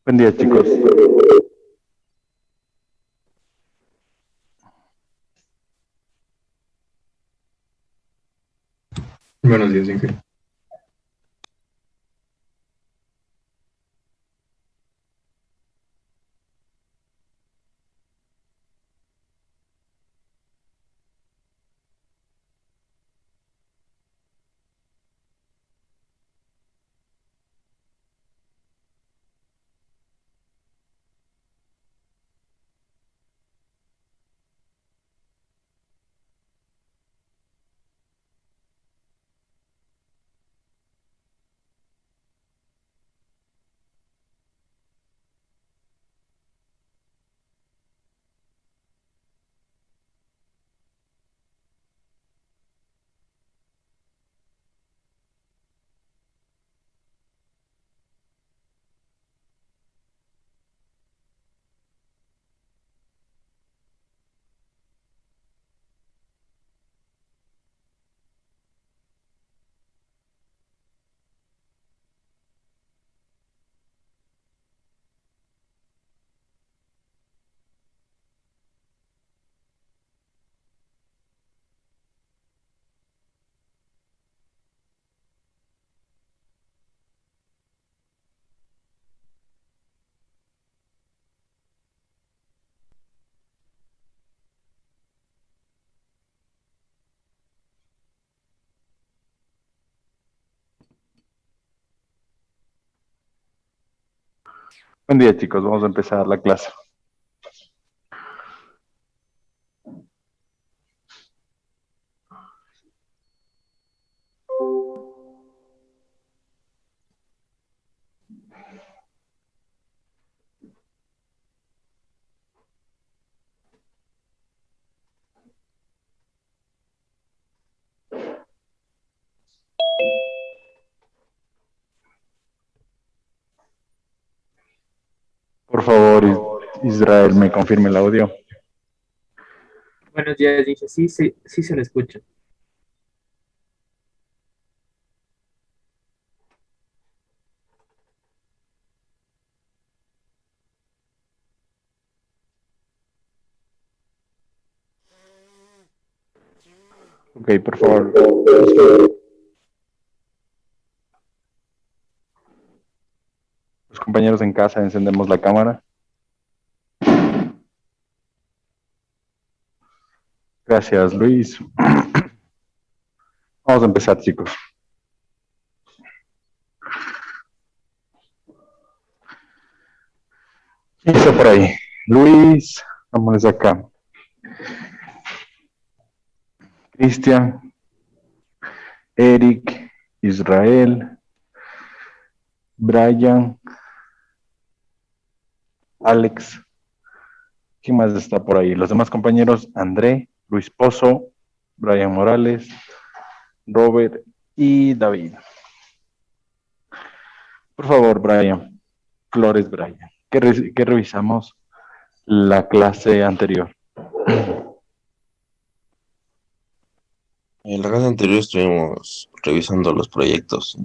Buen día, chicos. Buenos días, Inge. Buen día, chicos. Vamos a empezar la clase. Por favor, Israel, me confirme el audio. Buenos días, dije, sí, sí, sí se lo escucha. Ok, por favor. Los compañeros en casa, encendemos la cámara. Gracias, Luis. Vamos a empezar, chicos. Listo por ahí. Luis, vamos acá. Cristian, Eric, Israel, Brian, Alex. ¿Quién más está por ahí? Los demás compañeros, André, Luis Pozo, Brian Morales, Robert y David. Por favor, Brian. Flores, Brian. ¿Qué revisamos la clase anterior? En la clase anterior estuvimos revisando los proyectos.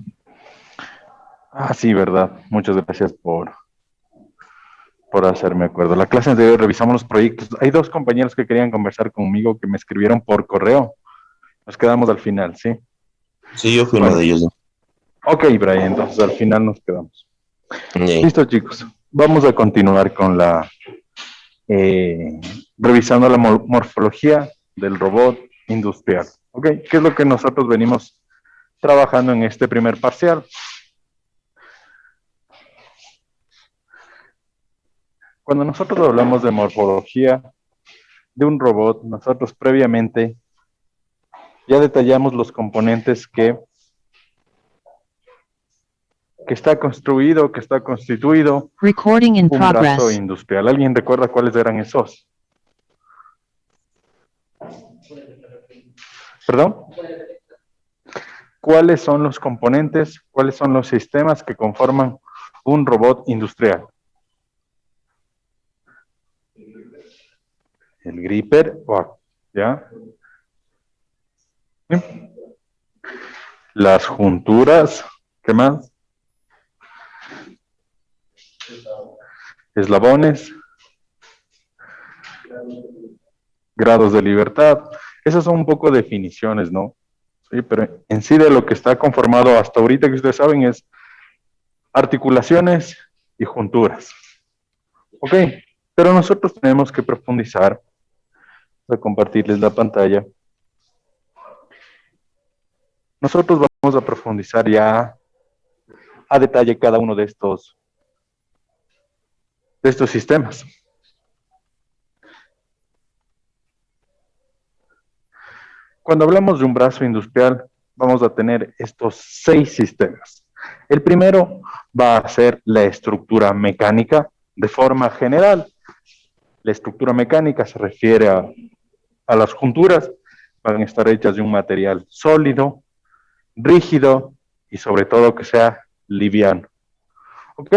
Ah, sí, verdad. Muchas gracias por hacerme acuerdo. La clase anterior revisamos los proyectos. Hay dos compañeros que querían conversar conmigo que me escribieron por correo. Nos quedamos al final, ¿sí? Sí, yo fui uno Bueno, de ellos, ¿no? ok, Brian, entonces al final nos quedamos. Y Listo, chicos. Vamos a continuar con revisando la morfología del robot industrial. Ok, ¿qué es lo que nosotros venimos trabajando en este primer parcial? Cuando nosotros hablamos de morfología de un robot, nosotros previamente ya detallamos los componentes que está construido, que está constituido Recording in un brazo progress. industrial. ¿Alguien recuerda cuáles eran esos? ¿Perdón? ¿Cuáles son los componentes, cuáles son los sistemas que conforman un robot industrial? El gripper, ¿ya? Las junturas, ¿qué más? eslabones, grados de libertad. Esas son un poco definiciones, ¿no? Sí, pero en sí de lo que está conformado hasta ahorita que ustedes saben es articulaciones y junturas. Ok, pero nosotros tenemos que profundizar. Voy a compartirles la pantalla. Nosotros vamos a profundizar ya a detalle cada uno de estos sistemas. Cuando hablamos de un brazo industrial, vamos a tener estos 6 sistemas. El primero va a ser la estructura mecánica de forma general. La estructura mecánica se refiere a las junturas, van a estar hechas de un material sólido, rígido y sobre todo que sea liviano. ¿Ok?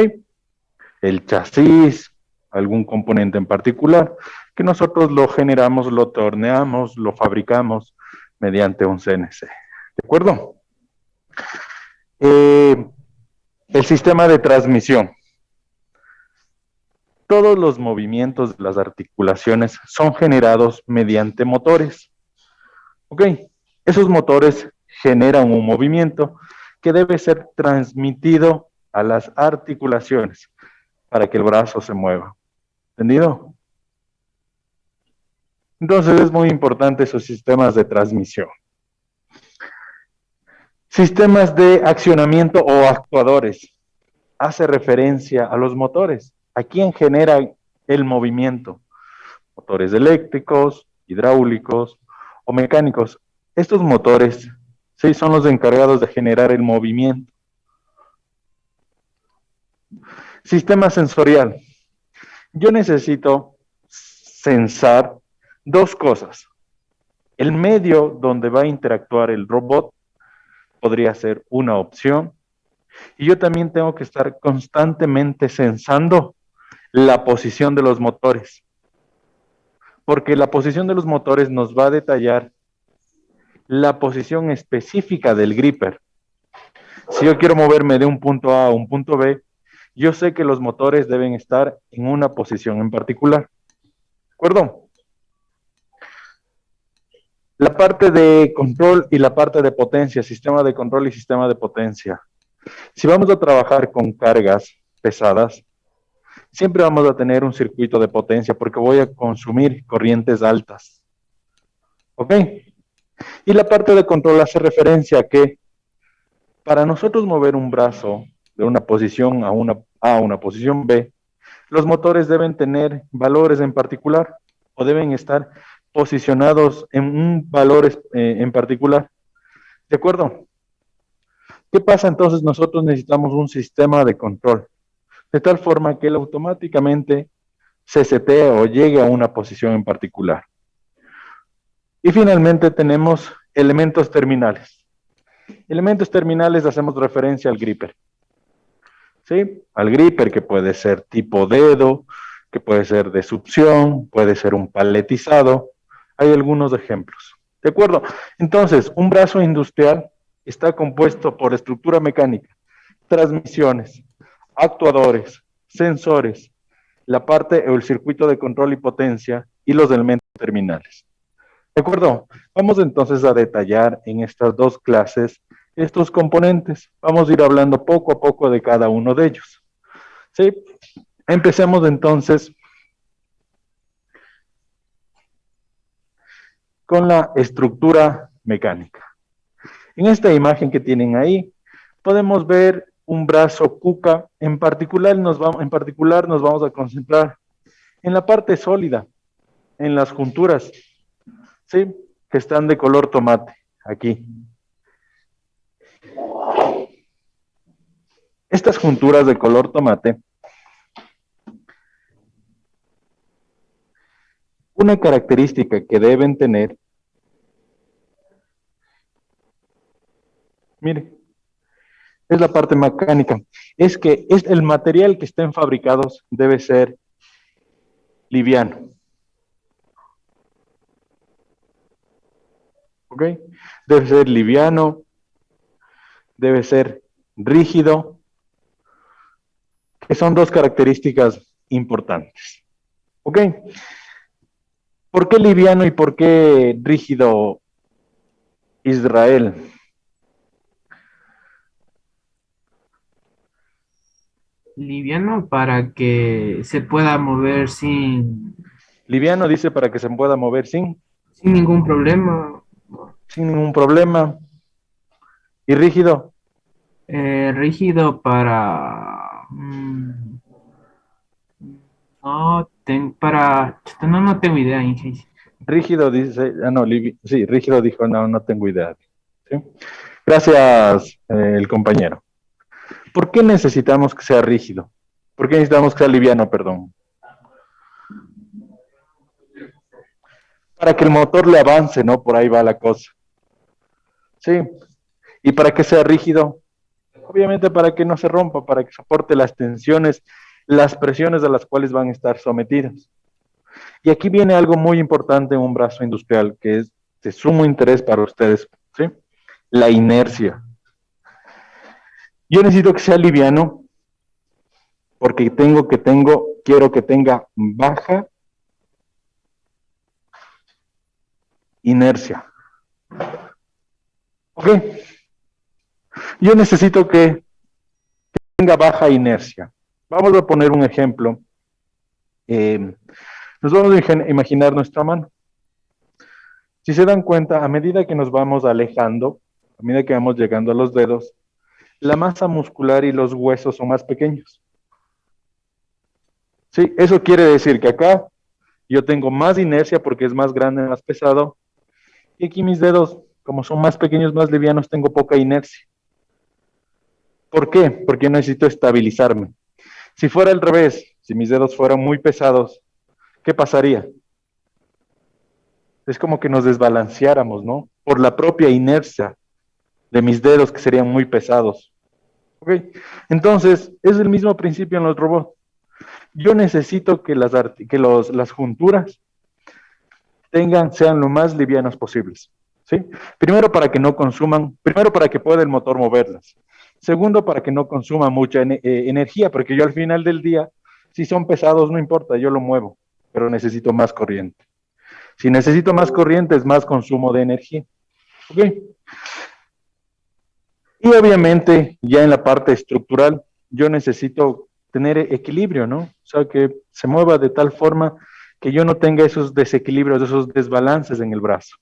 El chasis, algún componente en particular, que nosotros lo generamos, lo torneamos, lo fabricamos mediante un CNC. ¿De acuerdo? El sistema de transmisión. Todos los movimientos de las articulaciones son generados mediante motores. ¿Ok? Esos motores generan un movimiento que debe ser transmitido a las articulaciones para que el brazo se mueva. ¿Entendido? Entonces es muy importante esos sistemas de transmisión. Sistemas de accionamiento o actuadores. Hace referencia a los motores. ¿A quién genera el movimiento? Motores eléctricos, hidráulicos o mecánicos. Estos motores, sí, son los encargados de generar el movimiento. Sistema sensorial. Yo necesito sensar dos cosas. El medio donde va a interactuar el robot podría ser una opción. Y yo también tengo que estar constantemente sensando la posición de los motores. Porque la posición de los motores nos va a detallar la posición específica del gripper. Si yo quiero moverme de un punto A a un punto B, yo sé que los motores deben estar en una posición en particular. ¿De acuerdo? La parte de control y la parte de potencia, sistema de control y sistema de potencia. Si vamos a trabajar con cargas pesadas, siempre vamos a tener un circuito de potencia porque voy a consumir corrientes altas. ¿Ok? Y la parte de control hace referencia a que para nosotros mover un brazo de una posición a una posición B, los motores deben tener valores en particular o deben estar posicionados en un valor en particular. ¿De acuerdo? ¿Qué pasa entonces? Nosotros necesitamos un sistema de control, de tal forma que él automáticamente se setee o llegue a una posición en particular. Y finalmente tenemos elementos terminales. Elementos terminales hacemos referencia al gripper. ¿Sí? Al gripper, que puede ser tipo dedo, que puede ser de succión, puede ser un paletizado. Hay algunos ejemplos. ¿De acuerdo? Entonces, un brazo industrial está compuesto por estructura mecánica, transmisiones, actuadores, sensores, la parte o el circuito de control y potencia y los elementos terminales. ¿De acuerdo? Vamos entonces a detallar en estas dos clases estos componentes. Vamos a ir hablando poco a poco de cada uno de ellos. ¿Sí? Empecemos entonces con la estructura mecánica. En esta imagen que tienen ahí, podemos ver un brazo KUKA. En particular nos vamos a concentrar en la parte sólida, en las junturas, ¿sí? Que están de color tomate, aquí. Estas junturas de color tomate, una característica que deben tener, mire, es la parte mecánica, es que el material que estén fabricados debe ser liviano. ¿Ok? Debe ser liviano, debe ser rígido, que son dos características importantes. ¿Ok? ¿Por qué liviano y por qué rígido Israel? Liviano para que se pueda mover Liviano dice para que se pueda mover sin ningún problema. sin ningún problema. ¿Y rígido? Rígido para... no tengo idea, Inge. Rígido dice, no, sí, rígido dijo, no, no tengo idea. ¿Sí? Gracias, el compañero. ¿Por qué necesitamos que sea rígido? ¿Por qué necesitamos que sea liviano, perdón? Para que el motor le avance, ¿no? Por ahí va la cosa. ¿Sí? ¿Y para que sea rígido? Obviamente para que no se rompa, para que soporte las tensiones, las presiones a las cuales van a estar sometidas. Y aquí viene algo muy importante en un brazo industrial que es de sumo interés para ustedes, ¿sí? La inercia. Yo necesito que sea liviano porque quiero que tenga baja inercia. ¿Ok? Yo necesito que tenga baja inercia. Vamos a poner un ejemplo. Nos vamos a imaginar nuestra mano. Si se dan cuenta, a medida que nos vamos alejando, a medida que vamos llegando a los dedos, la masa muscular y los huesos son más pequeños. Sí, eso quiere decir que acá yo tengo más inercia porque es más grande, más pesado, y aquí mis dedos, como son más pequeños, más livianos, tengo poca inercia. ¿Por qué? Porque necesito estabilizarme. Si fuera al revés, si mis dedos fueran muy pesados, ¿qué pasaría? Es como que nos desbalanceáramos, ¿no? Por la propia inercia de mis dedos que serían muy pesados. ¿Ok? Entonces, es el mismo principio en los robots. Yo necesito que las junturas sean lo más livianas posibles. ¿Sí? Primero primero para que pueda el motor moverlas. Segundo, para que no consuma mucha energía, porque yo al final del día, si son pesados, no importa, yo lo muevo, pero necesito más corriente. Si necesito más corriente, es más consumo de energía. ¿Ok? Y obviamente, ya en la parte estructural, yo necesito tener equilibrio, ¿no? O sea, que se mueva de tal forma que yo no tenga esos desequilibrios, esos desbalances en el brazo.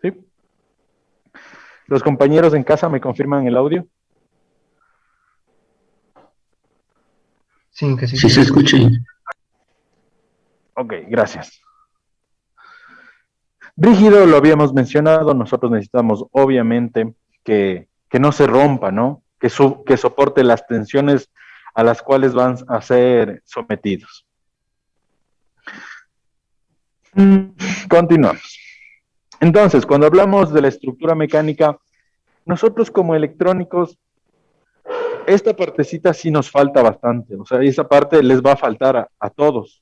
¿Sí? ¿Los compañeros en casa me confirman el audio? Sí, que sí se escucha. Ok, gracias. Rígido lo habíamos mencionado, nosotros necesitamos obviamente que no se rompa, ¿no? Que soporte las tensiones a las cuales van a ser sometidos. Continuamos. Entonces, cuando hablamos de la estructura mecánica, nosotros como electrónicos, esta partecita sí nos falta bastante, o sea, esa parte les va a faltar a todos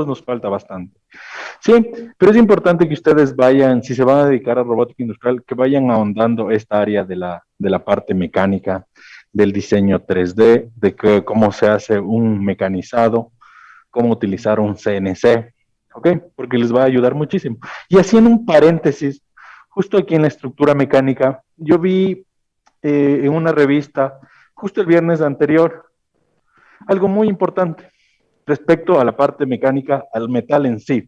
nos falta bastante. Sí, pero es importante que ustedes vayan, si se van a dedicar a robótica industrial, que vayan ahondando esta área de la parte mecánica, del diseño 3D, de cómo se hace un mecanizado, cómo utilizar un CNC, ¿ok? Porque les va a ayudar muchísimo. Y haciendo un paréntesis, justo aquí en la estructura mecánica, yo vi en una revista, justo el viernes anterior, algo muy importante respecto a la parte mecánica, al metal en sí.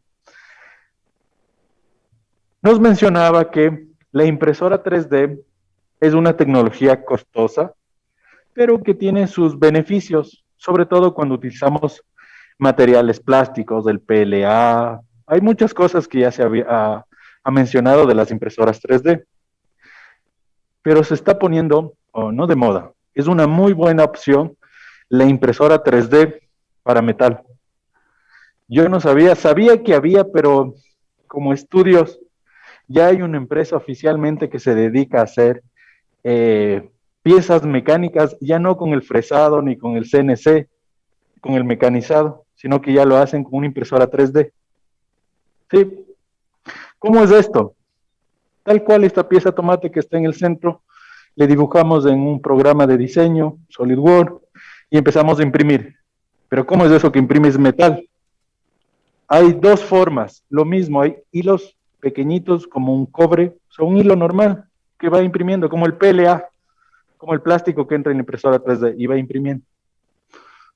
Nos mencionaba que la impresora 3D es una tecnología costosa, pero que tiene sus beneficios, sobre todo cuando utilizamos materiales plásticos, del PLA. Hay muchas cosas que ya se ha mencionado de las impresoras 3D, pero se está poniendo, no de moda, es una muy buena opción la impresora 3D para metal. Yo no sabía que había, pero como estudios, ya hay una empresa oficialmente que se dedica a hacer piezas mecánicas, ya no con el fresado ni con el CNC, con el mecanizado, sino que ya lo hacen con una impresora 3D. ¿Sí? ¿Cómo es esto? Tal cual esta pieza tomate que está en el centro, le dibujamos en un programa de diseño, SolidWorks, y empezamos a imprimir. Pero ¿cómo es eso que imprimes metal? Hay dos formas, lo mismo, hay hilos pequeñitos como un cobre, o sea, un hilo normal que va imprimiendo, como el PLA, como el plástico que entra en la impresora 3D y va imprimiendo.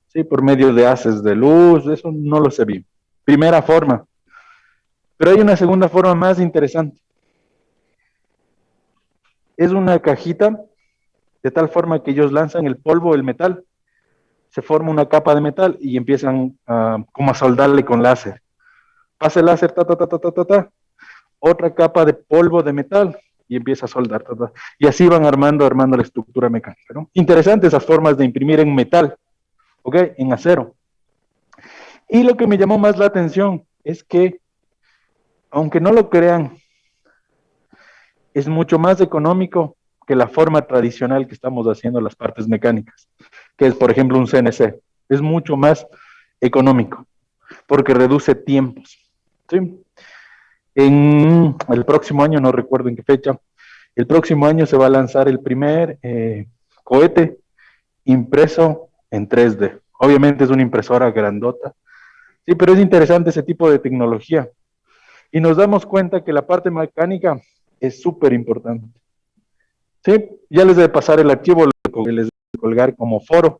Sí, por medio de haces de luz, eso no lo sé bien. Primera forma. Pero hay una segunda forma más interesante. Es una cajita de tal forma que ellos lanzan el polvo, el metal, se forma una capa de metal y empiezan como a soldarle con láser. Pasa el láser, ta, ta, ta, ta, ta, ta, ta, otra capa de polvo de metal y empieza a soldar, ta, ta, y así van armando la estructura mecánica, ¿no? Interesante esas formas de imprimir en metal, ¿ok? En acero. Y lo que me llamó más la atención es que, aunque no lo crean, es mucho más económico que la forma tradicional que estamos haciendo las partes mecánicas, que es, por ejemplo, un CNC. Es mucho más económico, porque reduce tiempos. ¿Sí? En el próximo año, no recuerdo en qué fecha, el próximo año se va a lanzar el primer cohete impreso en 3D. Obviamente es una impresora grandota, sí, pero es interesante ese tipo de tecnología. Y nos damos cuenta que la parte mecánica es súper importante. Sí, ya les de pasar el archivo, les de colgar como foro.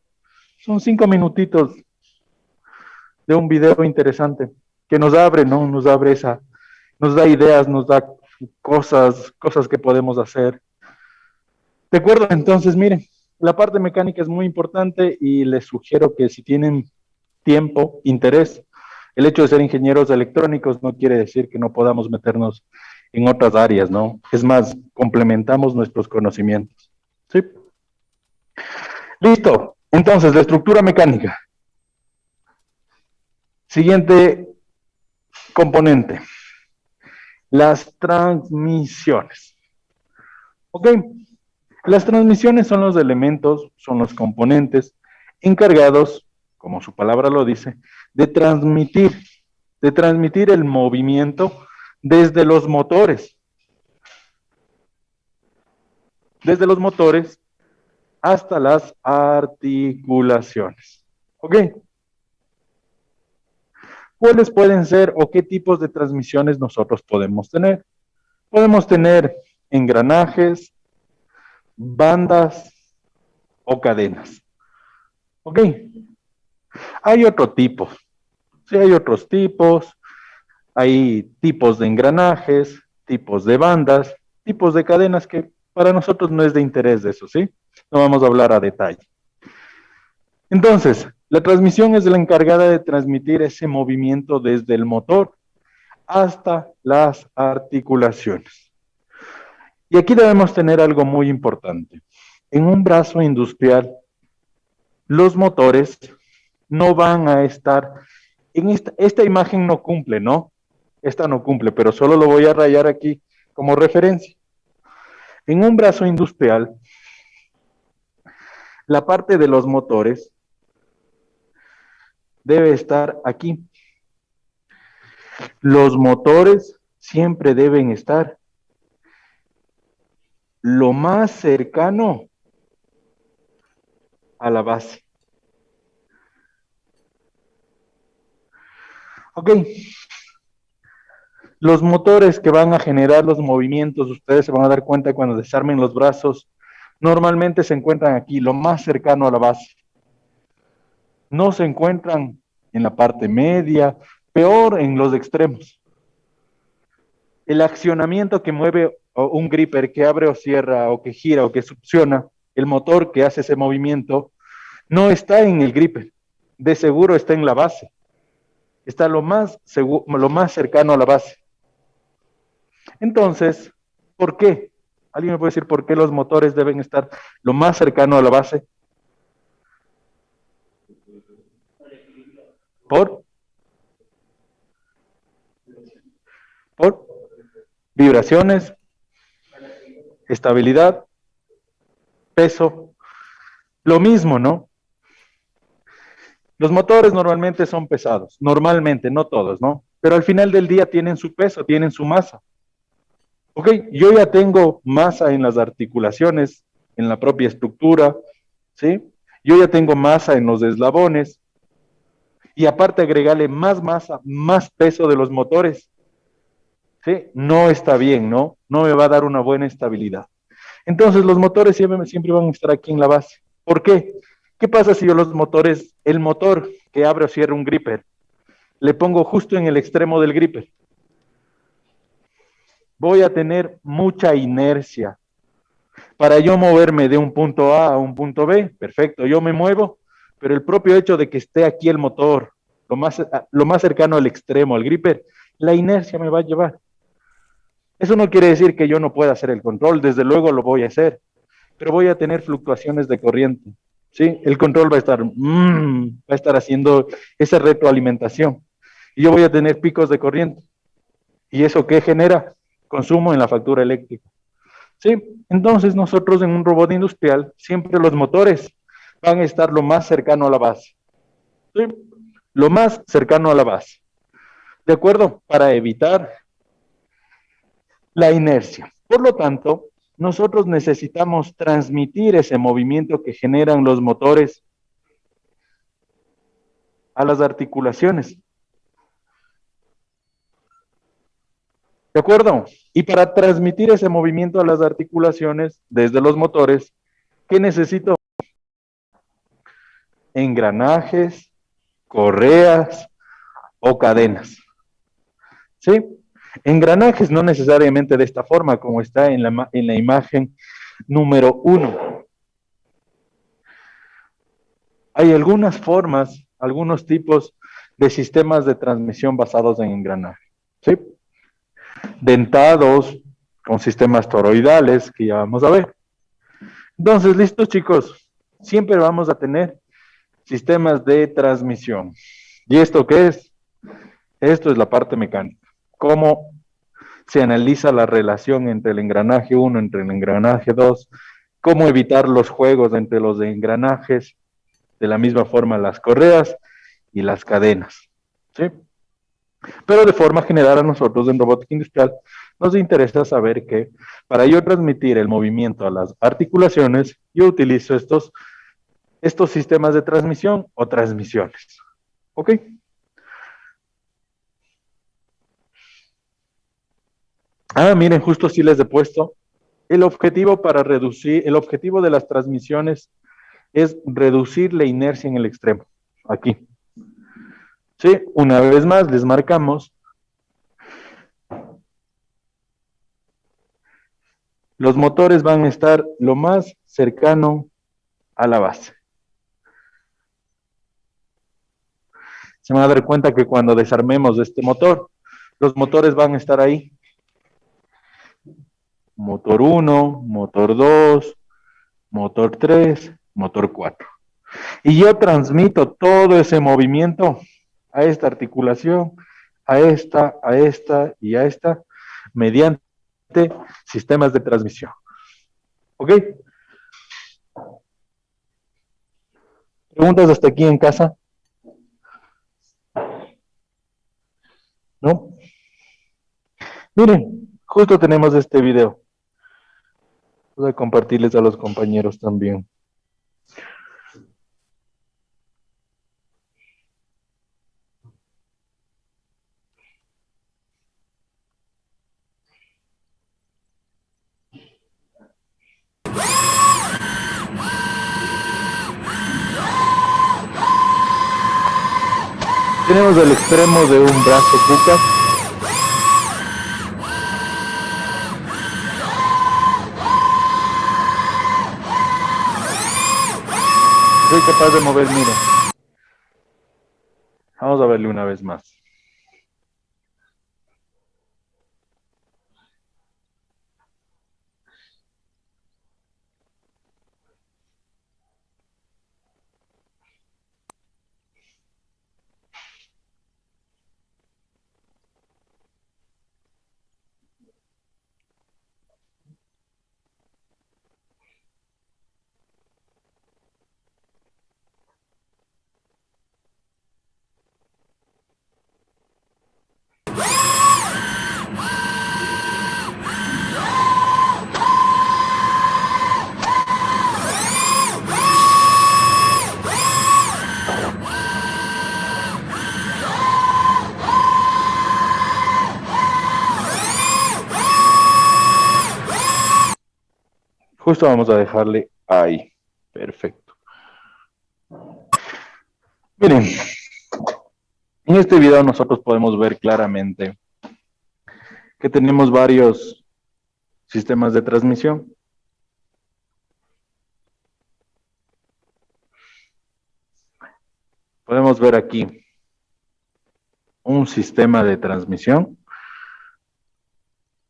Son 5 minutitos de un video interesante que nos abre, ¿no? Nos abre esa, nos da ideas, nos da cosas que podemos hacer. De acuerdo, entonces, miren, la parte mecánica es muy importante y les sugiero que si tienen tiempo, interés, el hecho de ser ingenieros electrónicos no quiere decir que no podamos meternos en otras áreas, ¿no? Es más, complementamos nuestros conocimientos. ¿Sí? Listo. Entonces, la estructura mecánica. Siguiente componente. Las transmisiones. ¿Ok? Las transmisiones son los elementos, son los componentes encargados, como su palabra lo dice, de transmitir el movimiento desde los motores hasta las articulaciones. ¿Ok? ¿Cuáles pueden ser o qué tipos de transmisiones nosotros podemos tener? Podemos tener engranajes, bandas o cadenas. ¿Ok? Hay otro tipo. Sí, hay otros tipos. Hay tipos de engranajes, tipos de bandas, tipos de cadenas que para nosotros no es de interés de eso, ¿sí? No vamos a hablar a detalle. Entonces, la transmisión es la encargada de transmitir ese movimiento desde el motor hasta las articulaciones. Y aquí debemos tener algo muy importante. En un brazo industrial, los motores no van a estar, en esta imagen no cumple, ¿no? Esta no cumple, pero solo lo voy a rayar aquí como referencia. En un brazo industrial, la parte de los motores debe estar aquí. Los motores siempre deben estar lo más cercano a la base. Ok. Los motores que van a generar los movimientos, ustedes se van a dar cuenta cuando desarmen los brazos, normalmente se encuentran aquí, lo más cercano a la base. No se encuentran en la parte media, peor en los extremos. El accionamiento que mueve un gripper que abre o cierra o que gira o que succiona, el motor que hace ese movimiento, no está en el gripper, de seguro está en la base. Está lo más cercano a la base. Entonces, ¿por qué? ¿Alguien me puede decir por qué los motores deben estar lo más cercano a la base? ¿Por? ¿Por? Vibraciones, estabilidad, peso. Lo mismo, ¿no? Los motores normalmente son pesados, normalmente, no todos, ¿no? Pero al final del día tienen su peso, tienen su masa. Ok, yo ya tengo masa en las articulaciones, en la propia estructura, ¿sí? Yo ya tengo masa en los eslabones, y aparte agregarle más masa, más peso de los motores, ¿sí? No está bien, ¿no? No me va a dar una buena estabilidad. Entonces los motores siempre van a estar aquí en la base. ¿Por qué? ¿Qué pasa si yo los motores, el motor que abre o cierra un gripper, le pongo justo en el extremo del gripper? Voy a tener mucha inercia. Para yo moverme de un punto A a un punto B, perfecto, yo me muevo, pero el propio hecho de que esté aquí el motor, lo más cercano al extremo, al gripper, la inercia me va a llevar. Eso no quiere decir que yo no pueda hacer el control, desde luego lo voy a hacer, pero voy a tener fluctuaciones de corriente. ¿Sí? El control va a estar haciendo esa retroalimentación. Y yo voy a tener picos de corriente. ¿Y eso qué genera? Consumo en la factura eléctrica. ¿Sí? Entonces nosotros en un robot industrial, siempre los motores van a estar lo más cercano a la base. ¿Sí? Lo más cercano a la base. ¿De acuerdo? Para evitar la inercia. Por lo tanto, nosotros necesitamos transmitir ese movimiento que generan los motores a las articulaciones. ¿De acuerdo? Y para transmitir ese movimiento a las articulaciones desde los motores, ¿qué necesito? Engranajes, correas o cadenas. ¿Sí? Engranajes no necesariamente de esta forma, como está en la imagen número 1. Hay algunas formas, algunos tipos de sistemas de transmisión basados en engranaje. ¿Sí? Dentados, con sistemas toroidales, que ya vamos a ver. Entonces, listos chicos, siempre vamos a tener sistemas de transmisión. ¿Y esto qué es? Esto es la parte mecánica. Cómo se analiza la relación entre el engranaje 1, entre el engranaje 2, cómo evitar los juegos entre los engranajes, de la misma forma las correas y las cadenas. ¿Sí? Pero de forma general a nosotros en robótica industrial nos interesa saber que para yo transmitir el movimiento a las articulaciones, yo utilizo estos sistemas de transmisión o transmisiones. ¿Ok? Ah, miren, justo sí les he puesto. El objetivo el objetivo de las transmisiones es reducir la inercia en el extremo. Aquí. Sí, una vez más les marcamos. Los motores van a estar lo más cercano a la base. Se van a dar cuenta que cuando desarmemos este motor, los motores van a estar ahí. Motor 1, motor 2, motor 3, motor 4. Y yo transmito todo ese movimiento a esta articulación, a esta y a esta, mediante sistemas de transmisión. ¿Ok? ¿Preguntas hasta aquí en casa? ¿No? Miren, justo tenemos este video. Voy a compartirles a los compañeros también. Tenemos el extremo de un brazo Kuka. Soy capaz de mover, miren. Vamos a verle una vez más. Justo vamos a dejarle ahí. Perfecto. Miren, en este video nosotros podemos ver claramente que tenemos varios sistemas de transmisión. Podemos ver aquí un sistema de transmisión.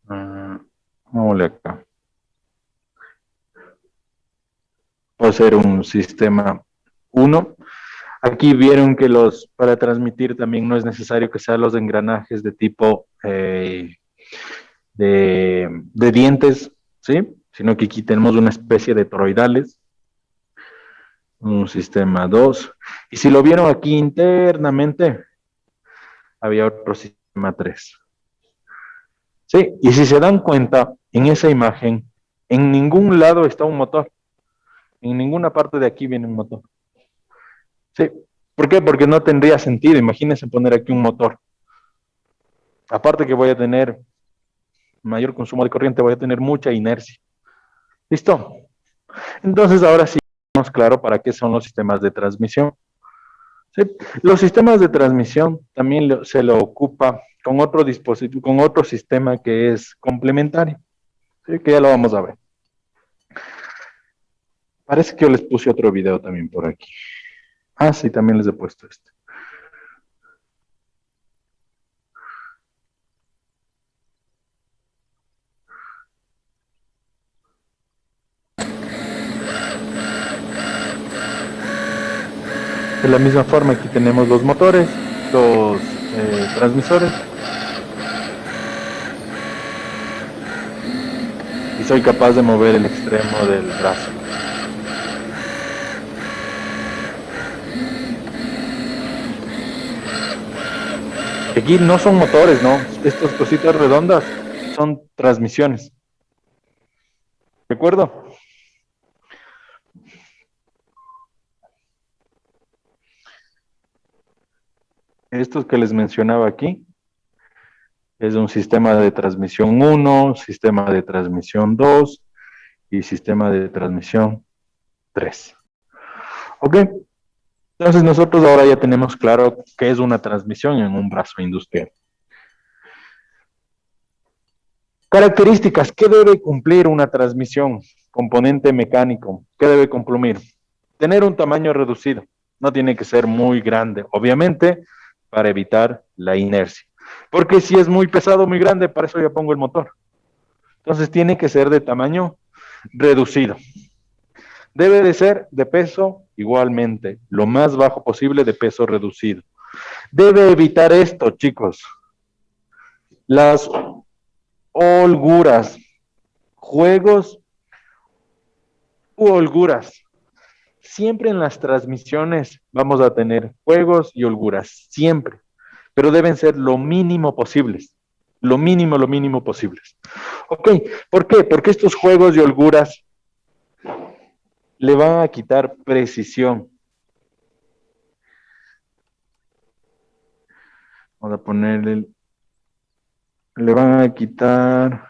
Vámonos acá. Puede ser un sistema 1. Aquí vieron que para transmitir también no es necesario que sean los engranajes de tipo de dientes, ¿sí? Sino que aquí tenemos una especie de toroidales. Un sistema 2. Y si lo vieron aquí internamente, había otro sistema 3. Sí, y si se dan cuenta, en esa imagen, en ningún lado está un motor. En ninguna parte de aquí viene un motor. Sí. ¿Por qué? Porque no tendría sentido. Imagínense poner aquí un motor. Aparte que voy a tener mayor consumo de corriente, voy a tener mucha inercia. ¿Listo? Entonces, ahora sí tenemos claro para qué son los sistemas de transmisión. ¿Sí? Los sistemas de transmisión también se lo ocupa con otro dispositivo, con otro sistema que es complementario. ¿Sí? Que ya lo vamos a ver. Parece que yo les puse otro video también por aquí. Ah, sí, también les he puesto este. De la misma forma, aquí tenemos los motores, los transmisores. Y soy capaz de mover el extremo del brazo. Aquí no son motores, ¿no? Estas cositas redondas son transmisiones. ¿De acuerdo? Estos que les mencionaba aquí es un sistema de transmisión 1, sistema de transmisión 2 y sistema de transmisión 3. ¿Ok? Entonces nosotros ahora ya tenemos claro qué es una transmisión en un brazo industrial. Características, ¿qué debe cumplir una transmisión? Componente mecánico, ¿qué debe cumplir? Tener un tamaño reducido, no tiene que ser muy grande, obviamente, para evitar la inercia. Porque si es muy pesado, muy grande, para eso ya pongo el motor. Entonces tiene que ser de tamaño reducido. Debe de ser de peso igualmente, lo más bajo posible de peso reducido. Debe evitar esto, chicos. Las holguras, juegos u holguras. Siempre en las transmisiones vamos a tener juegos y holguras, siempre, pero deben ser lo mínimo posibles, lo mínimo posibles. Ok, ¿por qué? Porque estos juegos y holguras le van a quitar precisión. Vamos a ponerle, le van a quitar,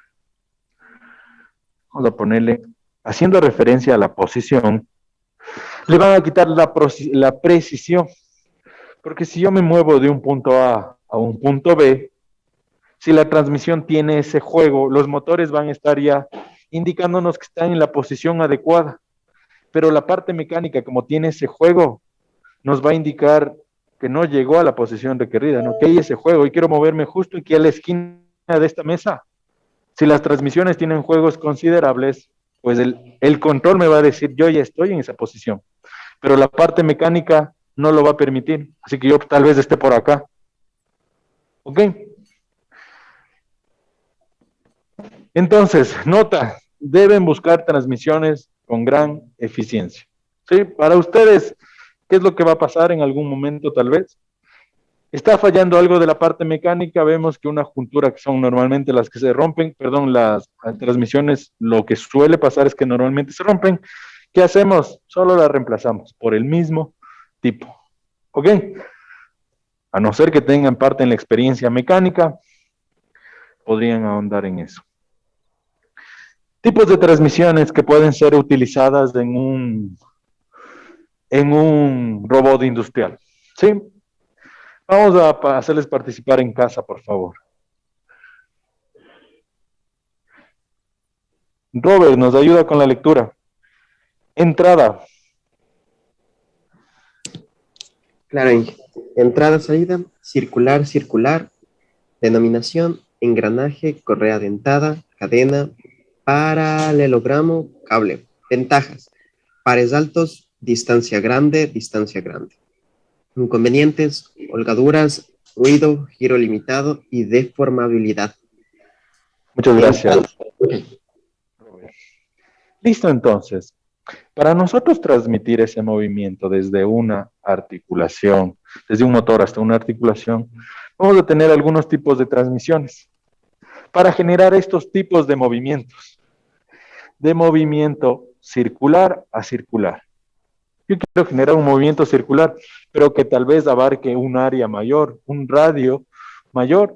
vamos a ponerle, haciendo referencia a la posición, le van a quitar la precisión. Porque si yo me muevo de un punto A un punto B, si la transmisión tiene ese juego, los motores van a estar ya indicándonos que están en la posición adecuada. Pero la parte mecánica, como tiene ese juego, nos va a indicar que no llegó a la posición requerida, ¿no? Que hay ese juego y quiero moverme justo aquí a la esquina de esta mesa. Si las transmisiones tienen juegos considerables, pues el control me va a decir, yo ya estoy en esa posición. Pero la parte mecánica no lo va a permitir. Así que yo tal vez esté por acá. ¿Ok? Entonces, nota, deben buscar transmisiones con gran eficiencia. ¿Sí? Para ustedes, ¿qué es lo que va a pasar en algún momento tal vez? Está fallando algo de la parte mecánica, vemos que una juntura, que son normalmente las que se rompen, perdón, las transmisiones, lo que suele pasar es que normalmente se rompen. ¿Qué hacemos? Solo las reemplazamos por el mismo tipo. ¿Ok? A no ser que tengan parte en la experiencia mecánica, podrían ahondar en eso. Tipos de transmisiones que pueden ser utilizadas en un robot industrial. ¿Sí? Vamos a hacerles participar en casa, por favor. Robert, nos ayuda con la lectura. Entrada. Claro, entrada, salida, circular, circular, denominación, engranaje, correa dentada, cadena, paralelogramo, cable. Ventajas, pares altos, distancia grande, distancia grande. Inconvenientes, holgaduras, ruido, giro limitado y deformabilidad. Muchas gracias. Listo, entonces. Para nosotros transmitir ese movimiento desde una articulación, desde un motor hasta una articulación, vamos a tener algunos tipos de transmisiones para generar estos tipos de movimientos. De movimiento circular a circular. Yo quiero generar un movimiento circular, pero que tal vez abarque un área mayor, un radio mayor.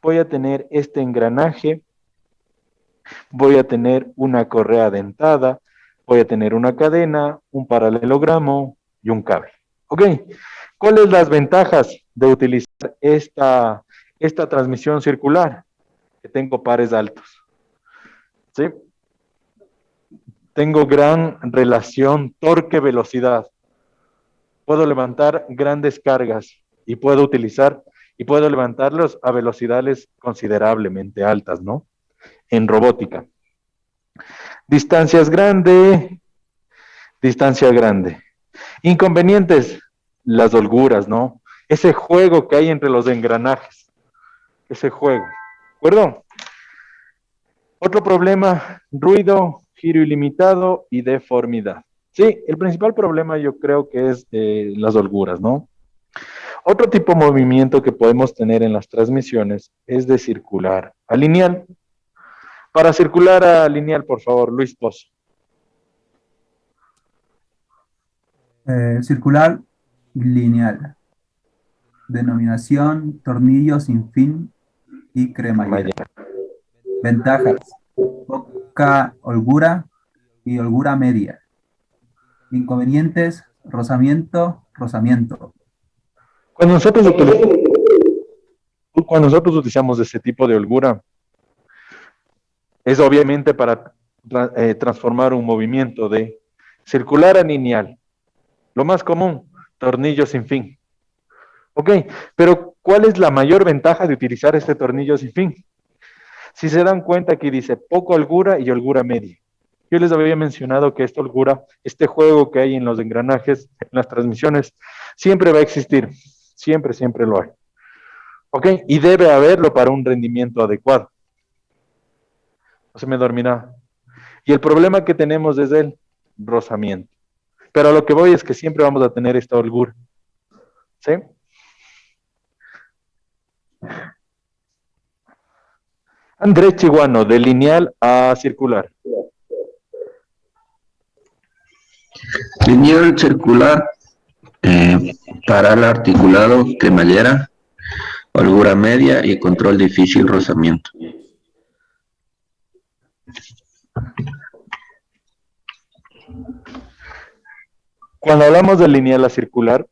Voy a tener este engranaje, voy a tener una correa dentada, voy a tener una cadena, un paralelogramo y un cable. ¿Ok? ¿Cuáles las ventajas de utilizar esta transmisión circular? Que tengo pares altos. ¿Sí? Tengo gran relación torque-velocidad. Puedo levantar grandes cargas y puedo levantarlos a velocidades considerablemente altas, ¿no? En robótica. Distancia grande. Inconvenientes, las holguras, ¿no? Ese juego que hay entre los engranajes. Ese juego. ¿De acuerdo? Otro problema, ruido, giro ilimitado y deformidad. Sí, el principal problema yo creo que es las holguras, ¿no? Otro tipo de movimiento que podemos tener en las transmisiones es de circular a lineal. Para circular a lineal, por favor, Luis Pozo. Circular lineal. Denominación, tornillo sin fin y cremallera. Ventajas, poca holgura y holgura media. Inconvenientes, rozamiento. Cuando nosotros utilizamos ese tipo de holgura, es obviamente para transformar un movimiento de circular a lineal. Lo más común, tornillo sin fin. Ok, pero ¿cuál es la mayor ventaja de utilizar este tornillo sin fin? Si se dan cuenta, aquí dice poco holgura y holgura media. Yo les había mencionado que esta holgura, este juego que hay en los engranajes, en las transmisiones, siempre va a existir. Siempre lo hay. ¿Ok? Y debe haberlo para un rendimiento adecuado. No se me dormirá. Y el problema que tenemos es el rozamiento. Pero a lo que voy es que siempre vamos a tener esta holgura. ¿Sí? Andrés Chiguano, de lineal a circular. Lineal circular, paral articulado, cremallera, holgura media y control difícil, rozamiento. Cuando hablamos de lineal a circular,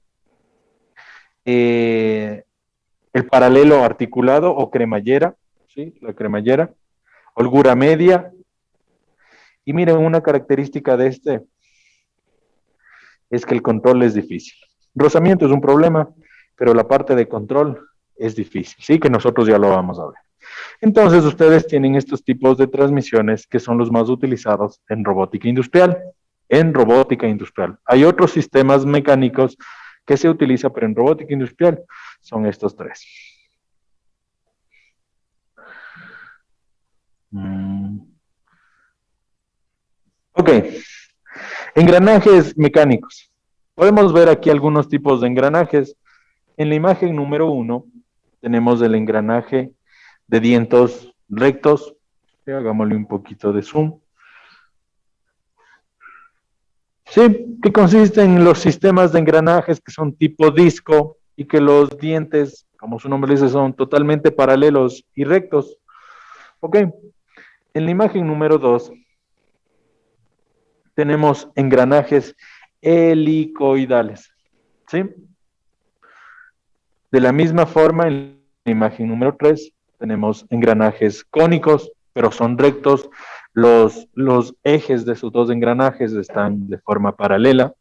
el paralelo articulado o cremallera, ¿sí? La cremallera, holgura media. Y miren, una característica de este es que el control es difícil. Rozamiento es un problema, pero la parte de control es difícil, ¿sí? Que nosotros ya lo vamos a ver. Entonces, ustedes tienen estos tipos de transmisiones que son los más utilizados en robótica industrial. Hay otros sistemas mecánicos que se utilizan, pero en robótica industrial son estos tres. Ok. Engranajes mecánicos. Podemos ver aquí algunos tipos de engranajes. En la imagen número 1 tenemos el engranaje de dientes rectos. Hagámosle un poquito de zoom. Sí, que consiste en los sistemas de engranajes que son tipo disco y que los dientes, como su nombre dice, son totalmente paralelos y rectos. Ok. En la imagen número 2 tenemos engranajes helicoidales, ¿sí? De la misma forma, en la imagen número 3 tenemos engranajes cónicos, pero son rectos. Los ejes de esos dos engranajes están de forma paralela.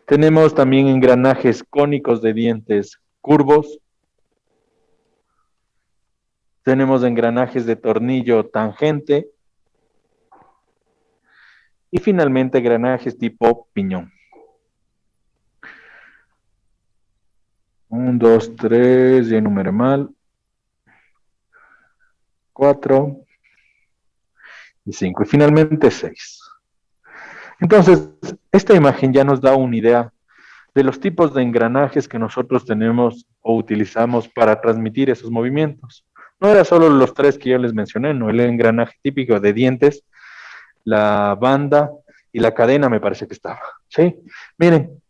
Tenemos también engranajes cónicos de dientes curvos. Tenemos engranajes de tornillo tangente. Y finalmente engranajes tipo piñón. 1, 2, 3, ya enumeré mal. 4 y 5. Y finalmente 6. Entonces, esta imagen ya nos da una idea de los tipos de engranajes que nosotros tenemos o utilizamos para transmitir esos movimientos. No era solo los 3 que yo les mencioné, no, el engranaje típico de dientes, la banda y la cadena me parece que estaba, ¿sí? Miren,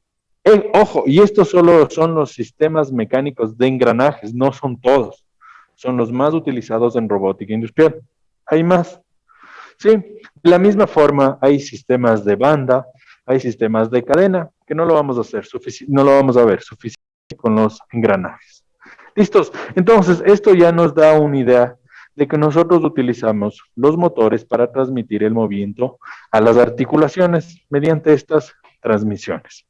ojo, y estos solo son los sistemas mecánicos de engranajes, no son todos, son los más utilizados en robótica industrial. Hay más, ¿sí? De la misma forma, hay sistemas de banda, hay sistemas de cadena, que no lo vamos a hacer, no lo vamos a ver suficiente con los engranajes. ¿Listos? Entonces, esto ya nos da una idea de que nosotros utilizamos los motores para transmitir el movimiento a las articulaciones mediante estas transmisiones.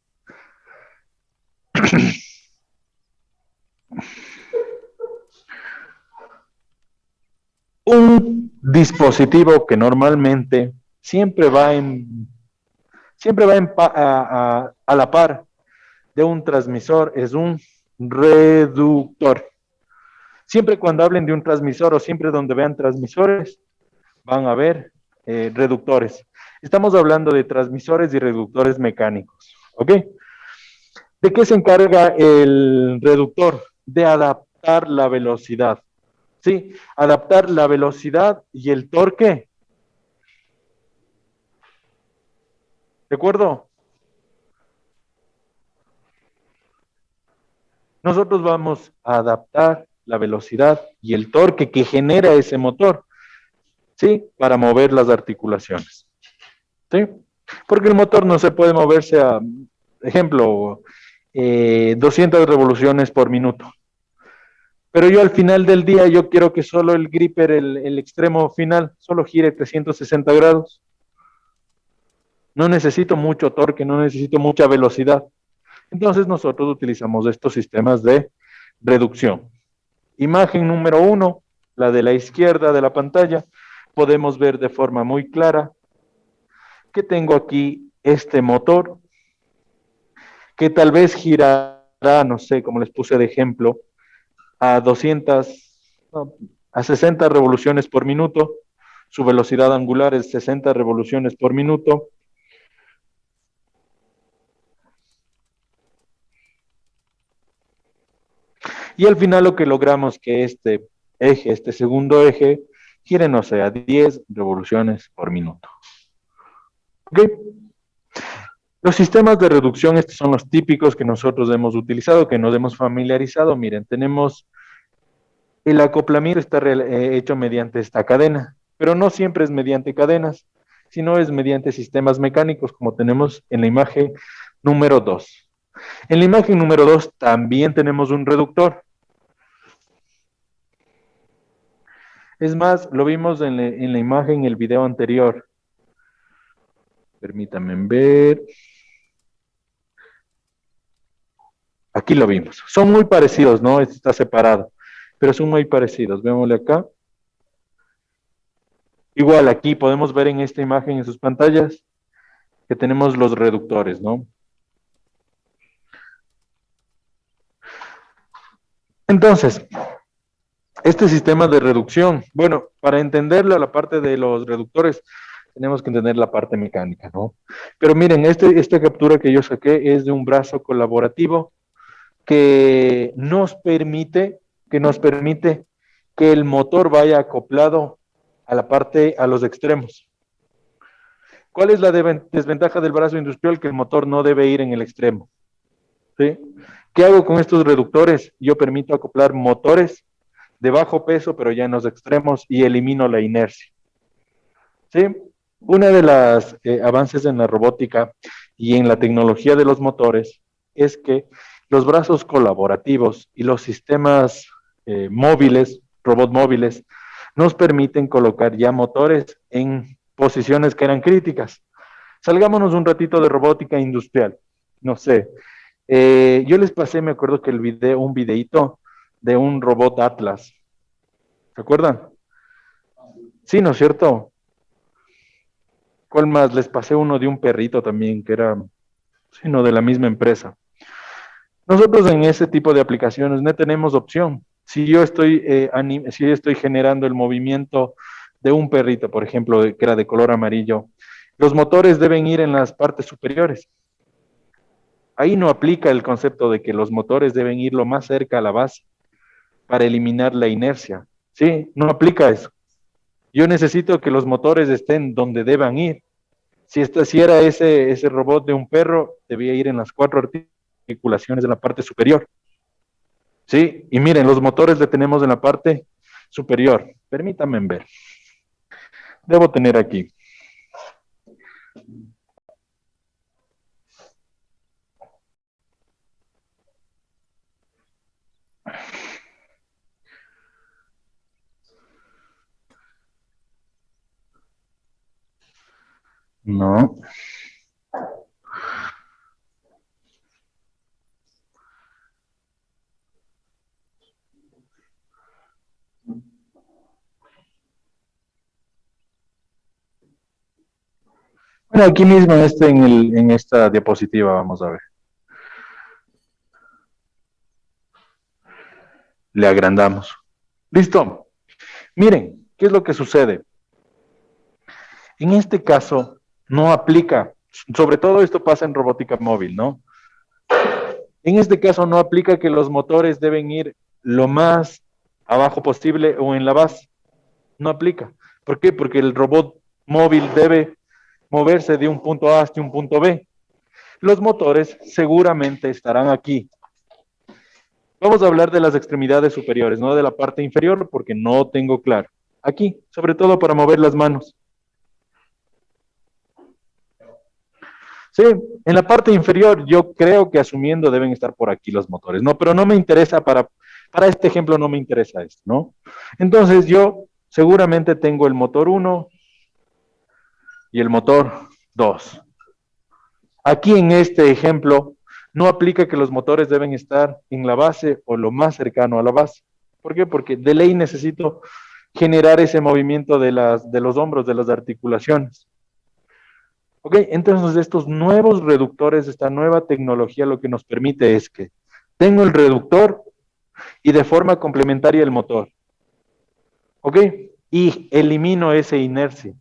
Un dispositivo que normalmente siempre va a la par de un transmisor es un reductor. Siempre cuando hablen de un transmisor o siempre donde vean transmisores, van a ver reductores. Estamos hablando de transmisores y reductores mecánicos, ¿ok? ¿De qué se encarga el reductor? De adaptar la velocidad, ¿sí? Adaptar la velocidad y el torque. ¿De acuerdo? Nosotros vamos a adaptar la velocidad y el torque que genera ese motor, ¿sí? Para mover las articulaciones, ¿sí? Porque el motor no se puede moverse a, ejemplo, 200 revoluciones por minuto. Pero yo al final del día, yo quiero que solo el gripper, el extremo final, solo gire 360 grados. No necesito mucho torque, no necesito mucha velocidad. Entonces nosotros utilizamos estos sistemas de reducción. Imagen número 1, la de la izquierda de la pantalla, podemos ver de forma muy clara que tengo aquí este motor que tal vez girará, no sé, como les puse de ejemplo, a 60 revoluciones por minuto. Su velocidad angular es 60 revoluciones por minuto. Y al final lo que logramos que este eje, este segundo eje, gire, no sé, a 10 revoluciones por minuto. ¿Ok? Los sistemas de reducción, estos son los típicos que nosotros hemos utilizado, que nos hemos familiarizado. Miren, tenemos el acoplamiento está hecho mediante esta cadena, pero no siempre es mediante cadenas, sino es mediante sistemas mecánicos, como tenemos en la imagen número 2. En la imagen número 2 también tenemos un reductor. Es más, lo vimos en la imagen, en el video anterior. Permítanme ver. Aquí lo vimos. Son muy parecidos, ¿no? Este está separado, pero son muy parecidos. Vémosle acá. Igual aquí podemos ver en esta imagen en sus pantallas que tenemos los reductores, ¿no? Entonces, este sistema de reducción, bueno, para entenderlo, la parte de los reductores, tenemos que entender la parte mecánica, ¿no? Pero miren, esta captura que yo saqué es de un brazo colaborativo que nos permite que el motor vaya acoplado a la parte, a los extremos. ¿Cuál es la desventaja del brazo industrial? Que el motor no debe ir en el extremo, ¿sí? ¿Qué hago con estos reductores? Yo permito acoplar motores de bajo peso, pero ya en los extremos, y elimino la inercia. ¿Sí? Una de las avances en la robótica y en la tecnología de los motores es que los brazos colaborativos y los sistemas móviles, robot móviles, nos permiten colocar ya motores en posiciones que eran críticas. Salgámonos un ratito de robótica industrial. No sé, yo les pasé, me acuerdo que un videito de un robot Atlas. ¿Se acuerdan? Sí, ¿no es cierto? ¿Cuál más? Les pasé uno de un perrito también, que era, sino de la misma empresa. Nosotros en ese tipo de aplicaciones no tenemos opción. Si yo estoy generando el movimiento de un perrito, por ejemplo, que era de color amarillo, los motores deben ir en las partes superiores. Ahí no aplica el concepto de que los motores deben ir lo más cerca a la base para eliminar la inercia. Sí, no aplica eso. Yo necesito que los motores estén donde deban ir. Si era ese robot de un perro, debía ir en las 4 articulaciones de la parte superior. Sí, y miren, los motores le tenemos en la parte superior. Permítanme ver. Debo tener aquí. No. Bueno, aquí mismo en esta diapositiva, vamos a ver. Le agrandamos. Listo. Miren, ¿qué es lo que sucede? En este caso, no aplica, sobre todo esto pasa en robótica móvil, ¿no? En este caso no aplica que los motores deben ir lo más abajo posible o en la base. No aplica. ¿Por qué? Porque el robot móvil debe moverse de un punto A hasta un punto B. Los motores seguramente estarán aquí. Vamos a hablar de las extremidades superiores, no de la parte inferior, porque no tengo claro. Aquí, sobre todo para mover las manos. Sí, en la parte inferior yo creo que asumiendo deben estar por aquí los motores, ¿no? Pero no me interesa para este ejemplo no me interesa esto, ¿no? Entonces yo seguramente tengo el motor 1 y el motor 2. Aquí en este ejemplo no aplica que los motores deben estar en la base o lo más cercano a la base. ¿Por qué? Porque de ley necesito generar ese movimiento de los hombros, de las articulaciones. Ok, entonces estos nuevos reductores, esta nueva tecnología lo que nos permite es que tengo el reductor y de forma complementaria el motor. Ok, y elimino esa inercia.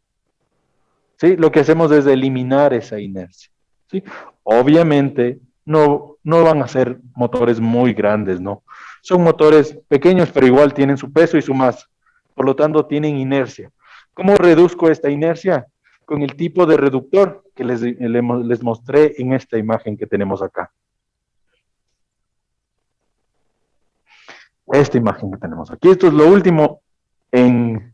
¿Sí? Lo que hacemos es eliminar esa inercia. ¿Sí? Obviamente no van a ser motores muy grandes, ¿no? Son motores pequeños, pero igual tienen su peso y su masa. Por lo tanto, tienen inercia. ¿Cómo reduzco esta inercia? Con el tipo de reductor que les mostré en esta imagen que tenemos acá. Esta imagen que tenemos aquí. Esto es lo último en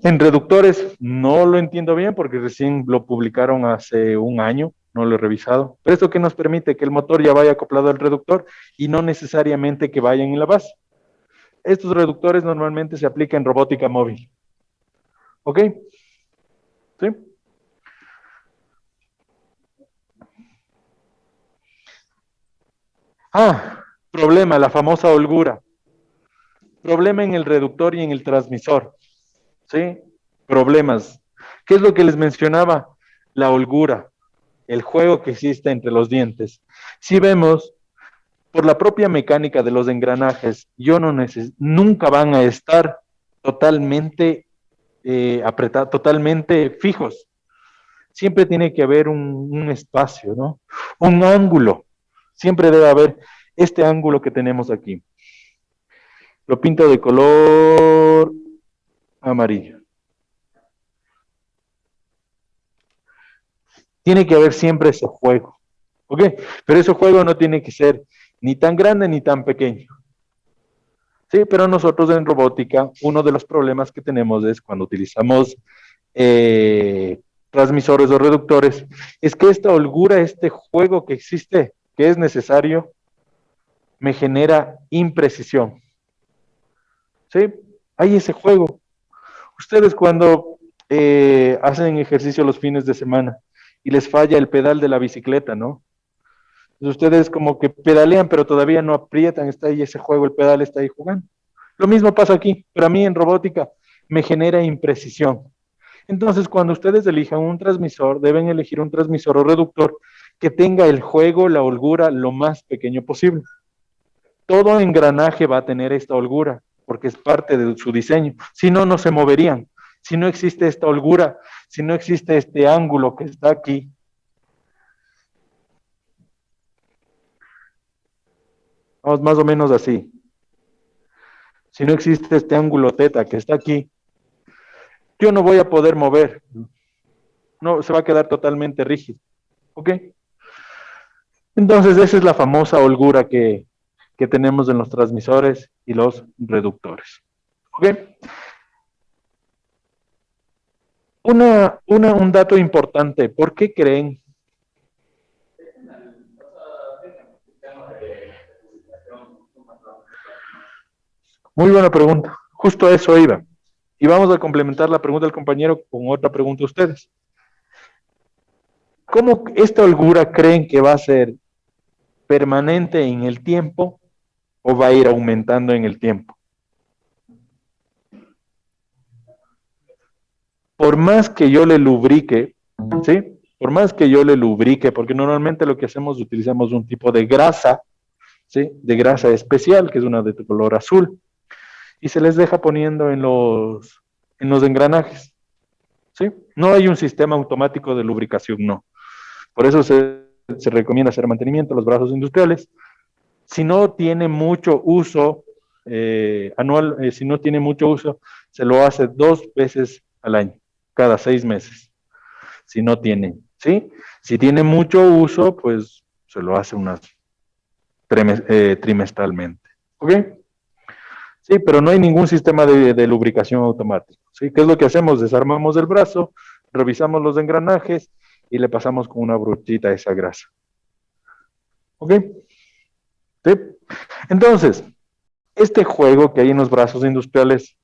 reductores. No lo entiendo bien porque recién lo publicaron hace un año. No lo he revisado. Pero esto que nos permite que el motor ya vaya acoplado al reductor y no necesariamente que vayan en la base. Estos reductores normalmente se aplican en robótica móvil. ¿Ok? ¿Sí? Problema, la famosa holgura. Problema en el reductor y en el transmisor. ¿Sí? Problemas. ¿Qué es lo que les mencionaba? La holgura, el juego que existe entre los dientes. Si vemos, por la propia mecánica de los engranajes, nunca van a estar totalmente apretados, totalmente fijos. Siempre tiene que haber un espacio, ¿no? Un ángulo. Siempre debe haber este ángulo que tenemos aquí. Lo pinto de color amarillo. Tiene que haber siempre ese juego. ¿Ok? Pero ese juego no tiene que ser ni tan grande ni tan pequeño. Sí, pero nosotros en robótica, uno de los problemas que tenemos es cuando utilizamos transmisores o reductores, es que esta holgura, este juego que existe, que es necesario, me genera imprecisión. ¿Sí? Hay ese juego. Ustedes cuando hacen ejercicio los fines de semana y les falla el pedal de la bicicleta, ¿no? Ustedes como que pedalean, pero todavía no aprietan, está ahí ese juego, el pedal está ahí jugando. Lo mismo pasa aquí, pero a mí en robótica me genera imprecisión. Entonces, cuando ustedes elijan un transmisor, deben elegir un transmisor o reductor que tenga el juego, la holgura, lo más pequeño posible. Todo engranaje va a tener esta holgura, porque es parte de su diseño. Si no, no se moverían. Si no existe esta holgura, si no existe este ángulo que está aquí, vamos más o menos así. Si no existe este ángulo teta que está aquí, yo no voy a poder mover. No, se va a quedar totalmente rígido. ¿Ok? Entonces, esa es la famosa holgura que tenemos en los transmisores y los reductores. ¿Ok? Un dato importante. ¿Por qué creen? Muy buena pregunta. Justo a eso iba. Y vamos a complementar la pregunta del compañero con otra pregunta a ustedes. ¿Cómo esta holgura creen que va a ser permanente en el tiempo o va a ir aumentando en el tiempo? Por más que yo le lubrique, ¿sí? Por más que yo le lubrique, porque normalmente lo que hacemos, utilizamos un tipo de grasa, ¿sí? De grasa especial, que es una de color azul, y se les deja poniendo en los engranajes, ¿sí? No hay un sistema automático de lubricación, no. Por eso se recomienda hacer mantenimiento de los brazos industriales. Si no tiene mucho uso anual, si no tiene mucho uso, se lo hace 2 veces al año, cada 6 meses. Si no tiene, ¿sí? Si tiene mucho uso, pues se lo hace unas trimestralmente. ¿Ok? Sí, pero no hay ningún sistema de lubricación automático. ¿Sí? ¿Qué es lo que hacemos? Desarmamos el brazo, revisamos los engranajes y le pasamos con una brochita esa grasa. ¿Ok? ¿Sí? Entonces, este juego que hay en los brazos industriales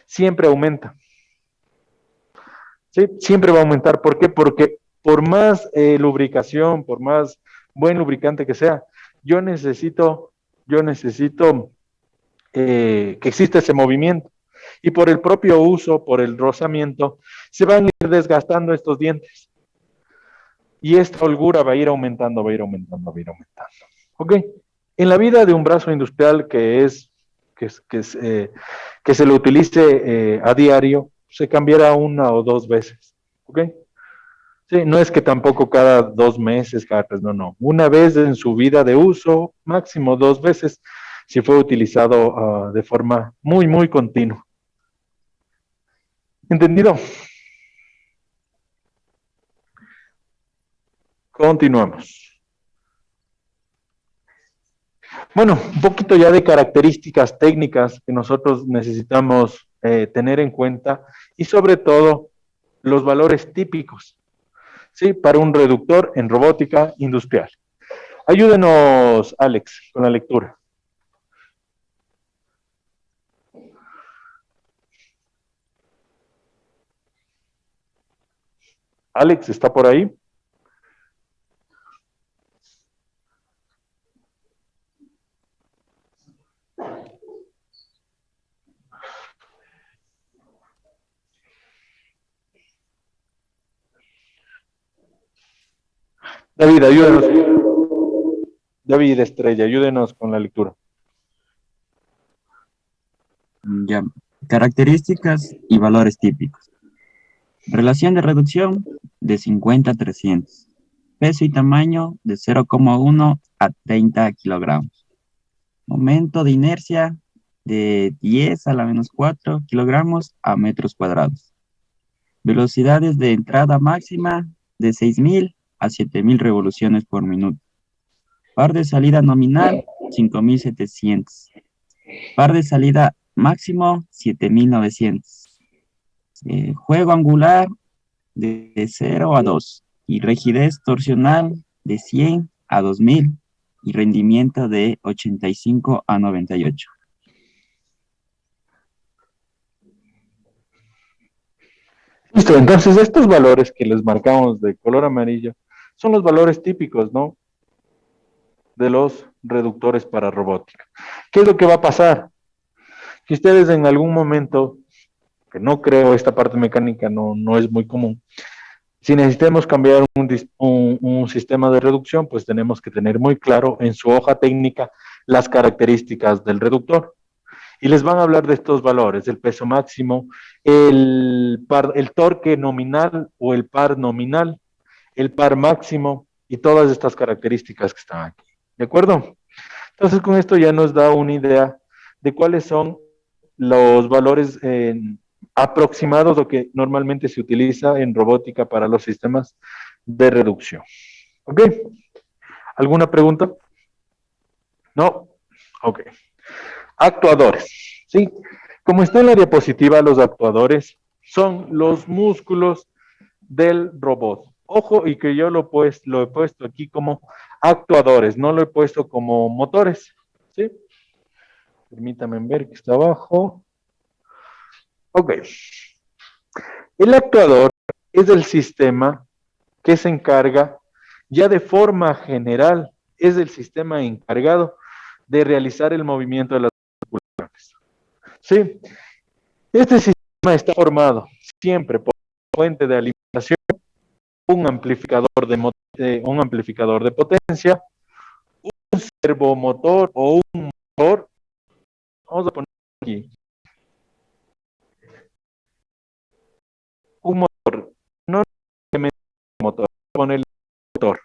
siempre aumenta. ¿Sí? Siempre va a aumentar. ¿Por qué? Porque por más lubricación, por más buen lubricante que sea, yo necesito que exista ese movimiento. Y por el propio uso, por el rozamiento, se van a ir desgastando estos dientes. Y esta holgura va a ir aumentando, va a ir aumentando, va a ir aumentando. ¿Ok? En la vida de un brazo industrial que se lo utilice a diario, se cambiará 1 o 2 veces. ¿Ok? Sí, no es que tampoco cada 2 meses, cada 3, no, no. Una vez en su vida de uso, máximo 2 veces, si fue utilizado de forma muy, muy continua. ¿Entendido? Continuamos. Bueno, un poquito ya de características técnicas que nosotros necesitamos tener en cuenta y sobre todo los valores típicos, ¿sí? Para un reductor en robótica industrial. Ayúdenos, Alex, con la lectura. Alex, ¿está por ahí? David, ayúdenos. David Estrella, ayúdenos con la lectura. Ya. Características y valores típicos. Relación de reducción de 50 a 300. Peso y tamaño de 0,1 a 30 kilogramos. Momento de inercia de 10 a la menos 4 kilogramos a metros cuadrados. Velocidades de entrada máxima de 6.000 a 7.000 revoluciones por minuto. Par de salida nominal 5.700. Par de salida máximo 7900. Juego angular de 0 a 2 y rigidez torsional de 100 a 2000 y rendimiento de 85 a 98. Listo, entonces estos valores que les marcamos de color amarillo son los valores típicos, ¿no? De los reductores para robótica. ¿Qué es lo que va a pasar? Que ustedes en algún momento, que no creo, esta parte mecánica no es muy común, si necesitamos cambiar un sistema de reducción, pues tenemos que tener muy claro en su hoja técnica las características del reductor. Y les van a hablar de estos valores, el peso máximo, el torque nominal o el par nominal, el par máximo y todas estas características que están aquí. ¿De acuerdo? Entonces con esto ya nos da una idea de cuáles son los valores aproximados, lo que normalmente se utiliza en robótica para los sistemas de reducción. ¿Ok? ¿Alguna pregunta? No. Ok. Actuadores. ¿Sí? Como está en la diapositiva, los actuadores son los músculos del robot. Ojo, y que yo lo he puesto aquí como actuadores, no lo he puesto como motores. ¿Sí? Permítanme ver que está abajo. Ok. El actuador es el sistema que se encarga, ya de forma general, es el sistema encargado de realizar el movimiento de las articulaciones. ¿Sí? Este sistema está formado siempre por una fuente de alimentación, un amplificador de potencia, un servomotor o un motor. Vamos a poner aquí un motor, no necesariamente un motor, poner el motor.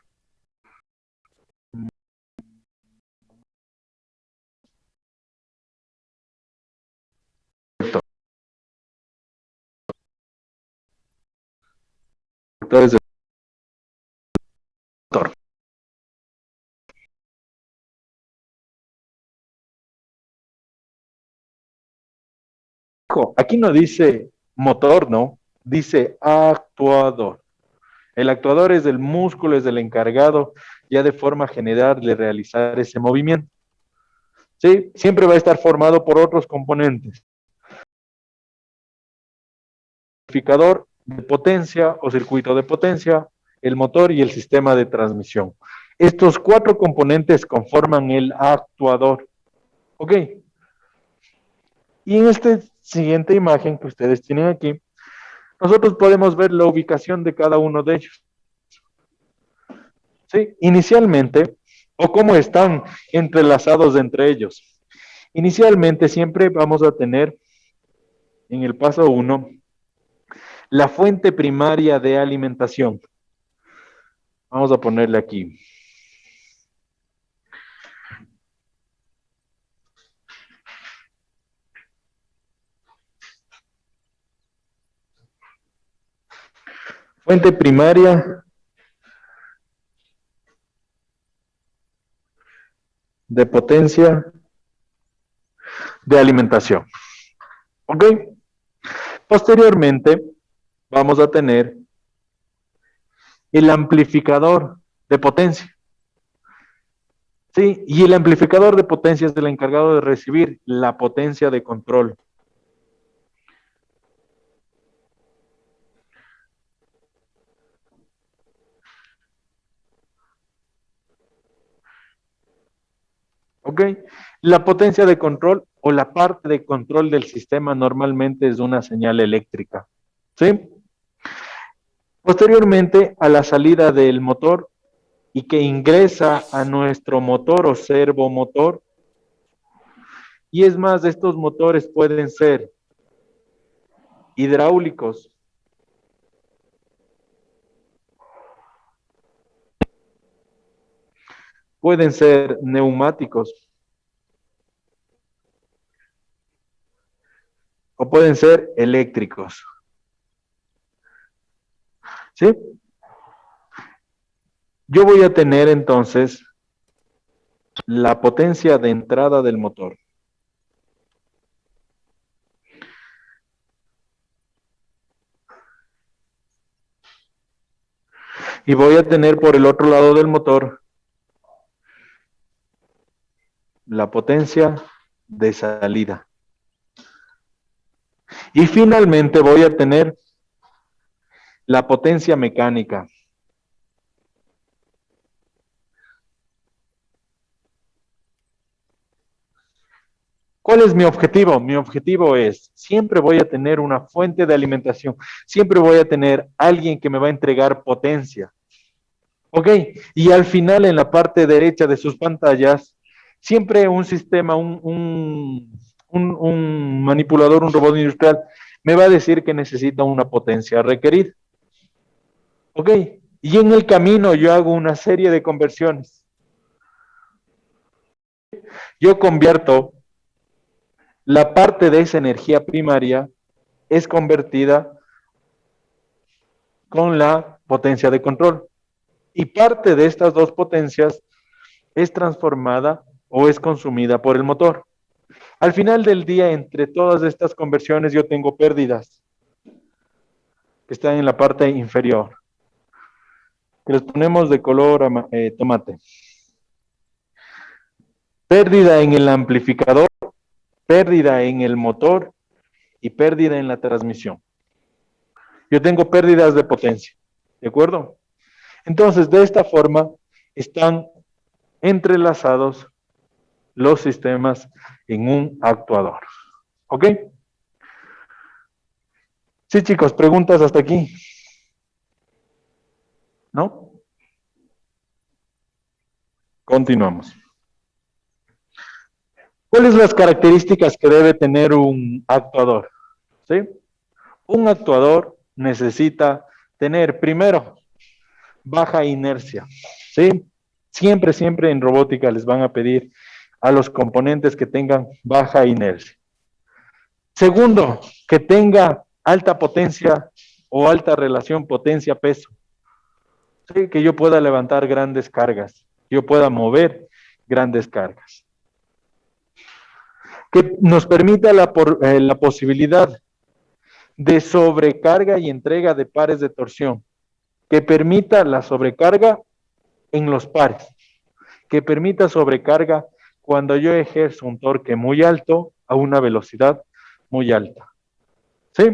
Motores de motor. Aquí no dice motor, ¿no? Dice actuador. El actuador es el músculo, es el encargado ya de forma general de realizar ese movimiento. ¿Sí? Siempre va a estar formado por otros componentes. Amplificador de potencia o circuito de potencia, el motor y el sistema de transmisión. Estos cuatro componentes conforman el actuador. ¿Ok? Y en esta siguiente imagen que ustedes tienen aquí, nosotros podemos ver la ubicación de cada uno de ellos. ¿Sí? Inicialmente, o cómo están entrelazados entre ellos. Inicialmente siempre vamos a tener en el paso 1 la fuente primaria de alimentación. Vamos a ponerle aquí. Fuente primaria de potencia de alimentación. ¿Ok? Posteriormente, vamos a tener el amplificador de potencia. ¿Sí? Y el amplificador de potencia es el encargado de recibir la potencia de control. ¿Ok? La potencia de control o la parte de control del sistema normalmente es una señal eléctrica. ¿Sí? Posteriormente, a la salida del motor y que ingresa a nuestro motor o servomotor, y es más, estos motores pueden ser hidráulicos, pueden ser neumáticos o pueden ser eléctricos. ¿Sí? Yo voy a tener entonces la potencia de entrada del motor. Y voy a tener por el otro lado del motor la potencia de salida. Y finalmente voy a tener la potencia mecánica. ¿Cuál es mi objetivo? Mi objetivo es, siempre voy a tener una fuente de alimentación, siempre voy a tener alguien que me va a entregar potencia. ¿Ok? Y al final, en la parte derecha de sus pantallas, siempre un sistema, un manipulador, un robot industrial, me va a decir que necesita una potencia requerida. ¿Ok? Y en el camino yo hago una serie de conversiones. Yo convierto la parte de esa energía primaria es convertida con la potencia de control. Y parte de estas dos potencias es transformada o es consumida por el motor. Al final del día, entre todas estas conversiones, yo tengo pérdidas que están en la parte inferior, que les ponemos de color tomate. Pérdida en el amplificador, pérdida en el motor y pérdida en la transmisión. Yo tengo pérdidas de potencia, ¿de acuerdo? Entonces, de esta forma, están entrelazados los sistemas en un actuador. ¿Ok? Sí, chicos, preguntas hasta aquí. ¿No? Continuamos. ¿Cuáles son las características que debe tener un actuador? ¿Sí? Un actuador necesita tener, primero, baja inercia. ¿Sí? Siempre, siempre en robótica les van a pedir a los componentes que tengan baja inercia. Segundo, que tenga alta potencia o alta relación potencia-peso. ¿Sí? Que yo pueda levantar grandes cargas, yo pueda mover grandes cargas. Que nos permita la posibilidad de sobrecarga y entrega de pares de torsión, que permita la sobrecarga en los pares, que permita sobrecarga cuando yo ejerzo un torque muy alto a una velocidad muy alta. ¿Sí?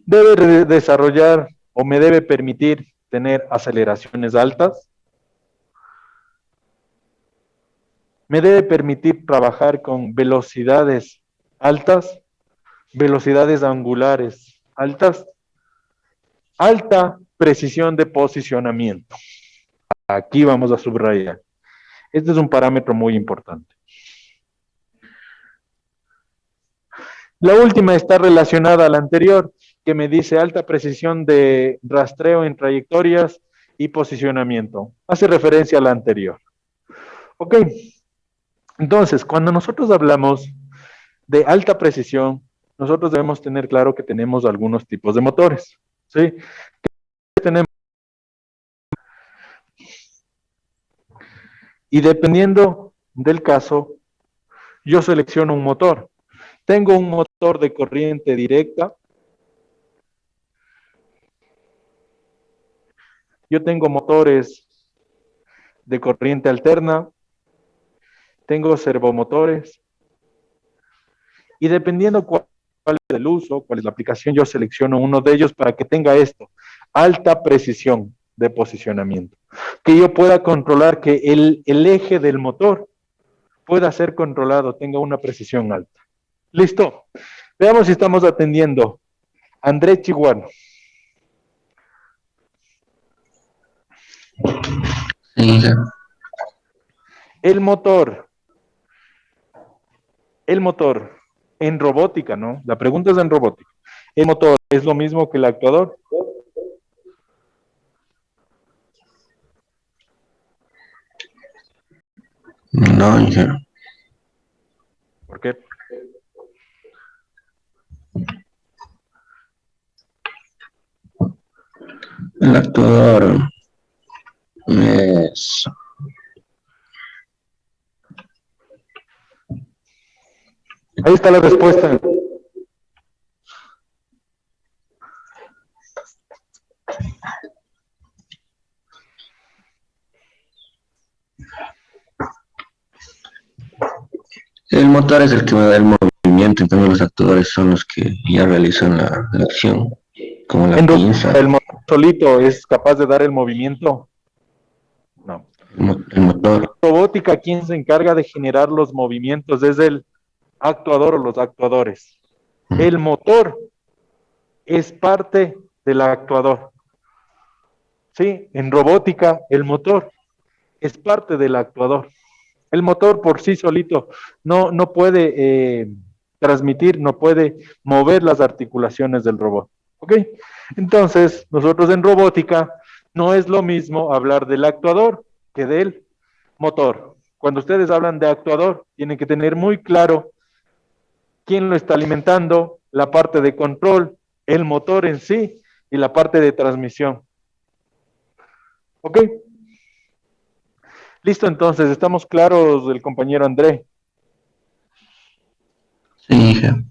Debe desarrollar o me debe permitir tener aceleraciones altas. Me debe permitir trabajar con velocidades altas, velocidades angulares altas, alta precisión de posicionamiento. Aquí vamos a subrayar. Este es un parámetro muy importante. La última está relacionada a la anterior, que me dice alta precisión de rastreo en trayectorias y posicionamiento. Hace referencia a la anterior. Ok. Entonces, cuando nosotros hablamos de alta precisión, nosotros debemos tener claro que tenemos algunos tipos de motores. ¿Sí? Tenemos. Y dependiendo del caso, yo selecciono un motor. Tengo un motor de corriente directa. Yo tengo motores de corriente alterna. Tengo servomotores. Y dependiendo cuál es el uso, cuál es la aplicación, yo selecciono uno de ellos para que tenga esto, alta precisión de posicionamiento. Que yo pueda controlar que el eje del motor pueda ser controlado, tenga una precisión alta. Listo. Veamos si estamos atendiendo. Andrés Chiguano. Sí, ya. El motor en robótica, ¿no? La pregunta es en robótica. ¿El motor es lo mismo que el actuador? No, ingeniero. ¿Por qué? El actuador es... Ahí está la respuesta. el motor es el que me da el movimiento, entonces los actuadores son los que ya realizan la acción, como la En pinza, el motor solito es capaz de dar el movimiento. No. el motor. Robótica, ¿quién se encarga de generar los movimientos? Es el actuador o los actuadores. El motor es parte del actuador. Sí, en robótica, el motor es parte del actuador. El motor por sí solito no puede transmitir, no puede mover las articulaciones del robot. ¿Ok? Entonces, nosotros en robótica no es lo mismo hablar del actuador que del motor. Cuando ustedes hablan de actuador, tienen que tener muy claro quién lo está alimentando, la parte de control, el motor en sí y la parte de transmisión. ¿Ok? Listo, entonces, ¿estamos claros del compañero André? Sí, jefe.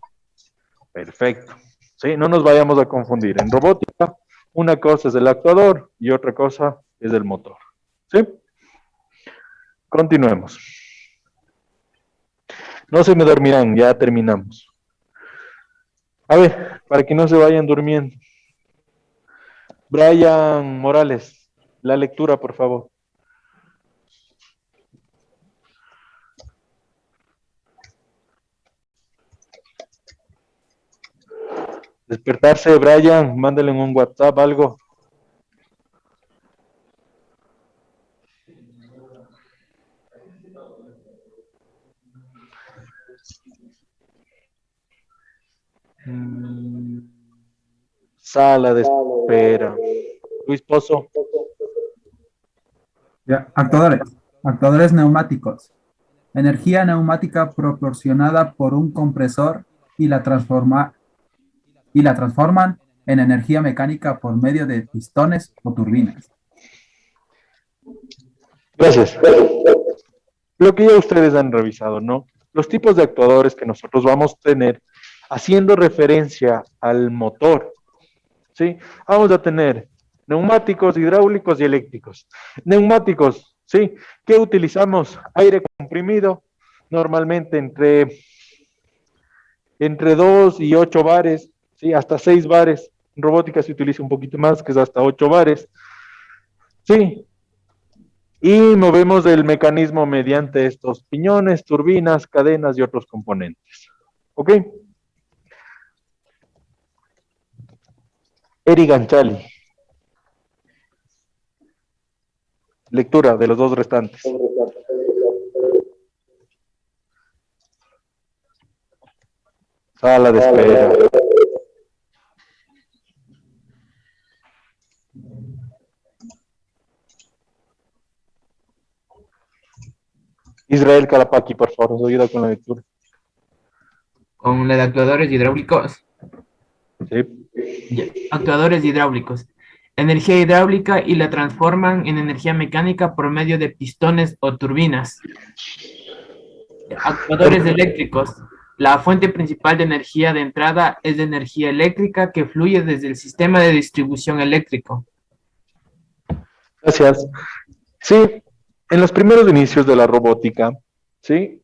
Perfecto. Sí, no nos vayamos a confundir. En robótica, una cosa es el actuador y otra cosa es el motor. ¿Sí? Continuemos. No se me dormirán, ya terminamos. A ver, para que no se vayan durmiendo. Brian Morales, la lectura, por favor. Despertarse, Brian, mándale en un WhatsApp algo. Sala de espera. Luis Pozo. Ya, actuadores neumáticos. Energía neumática proporcionada por un compresor y la transforman en energía mecánica por medio de pistones o turbinas. Gracias. Lo que ya ustedes han revisado, ¿no? Los tipos de actuadores que nosotros vamos a tener haciendo referencia al motor, ¿sí? Vamos a tener neumáticos, hidráulicos y eléctricos. Neumáticos, ¿sí? ¿Qué utilizamos? Aire comprimido, normalmente entre 2 y 8 bares, ¿sí? Hasta 6 bares. En robótica se utiliza un poquito más, que es hasta 8 bares. Sí, y movemos el mecanismo mediante estos piñones, turbinas, cadenas y otros componentes. ¿Ok? Eri Ganchali. Lectura de los dos restantes. Sala de espera. Israel Calapaqui, por favor, nos ayuda con la lectura. Con la de actuadores hidráulicos. Sí. Ya, actuadores hidráulicos. Energía hidráulica y la transforman en energía mecánica por medio de pistones o turbinas. Actuadores eléctricos. La fuente principal de energía de entrada es de energía eléctrica que fluye desde el sistema de distribución eléctrico. Gracias. Sí, en los primeros inicios de la robótica, ¿sí?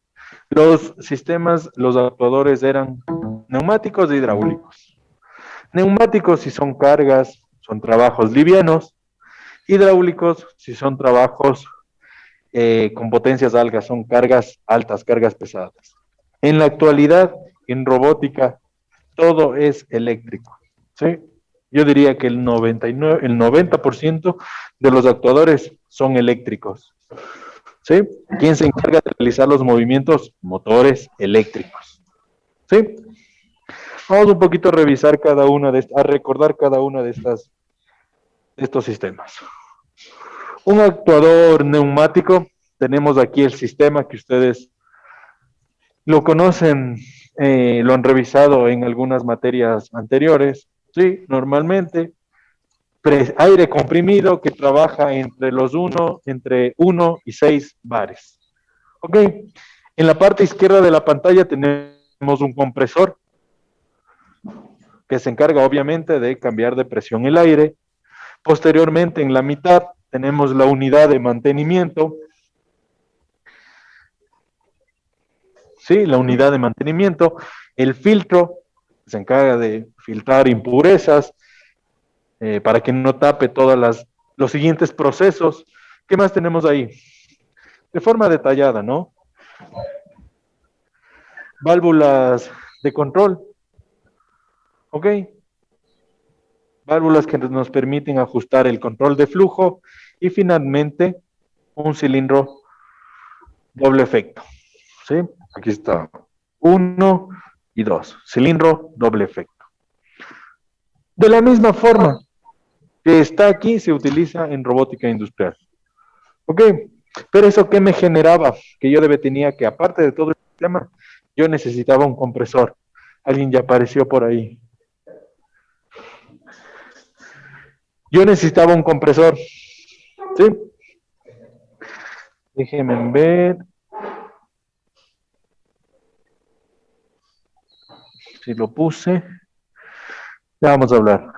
Los sistemas, los actuadores eran neumáticos e hidráulicos. Neumáticos si son cargas, son trabajos livianos. Hidráulicos si son trabajos con potencias altas, son cargas altas, cargas pesadas. En la actualidad, en robótica, todo es eléctrico. ¿Sí? Yo diría que el 90% de los actuadores son eléctricos. ¿Sí? ¿Quién se encarga de realizar los movimientos? Motores eléctricos. ¿Sí? Vamos un poquito a revisar cada una a recordar cada una de estos sistemas. Un actuador neumático, tenemos aquí el sistema que ustedes lo conocen, lo han revisado en algunas materias anteriores, ¿sí? Normalmente, aire comprimido que trabaja entre 1 y 6 bares. ¿Ok? En la parte izquierda de la pantalla tenemos un compresor que se encarga obviamente de cambiar de presión el aire. Posteriormente, en la mitad, tenemos la unidad de mantenimiento. ¿sí? La unidad de mantenimiento, el filtro, se encarga de filtrar impurezas para que no tape todos los siguientes procesos. ¿Qué más tenemos ahí? De forma detallada, ¿no? Válvulas de control, ¿ok? Válvulas que nos permiten ajustar el control de flujo y finalmente un cilindro doble efecto, ¿sí? Aquí está, 1 y 2, cilindro doble efecto. De la misma forma que está aquí, se utiliza en robótica industrial, ¿ok? Pero eso que me generaba, que yo tenía que, aparte de todo el sistema, yo necesitaba un compresor. Alguien ya apareció por ahí. Yo necesitaba un compresor, ¿sí? Déjenme ver si lo puse. Ya vamos a hablar.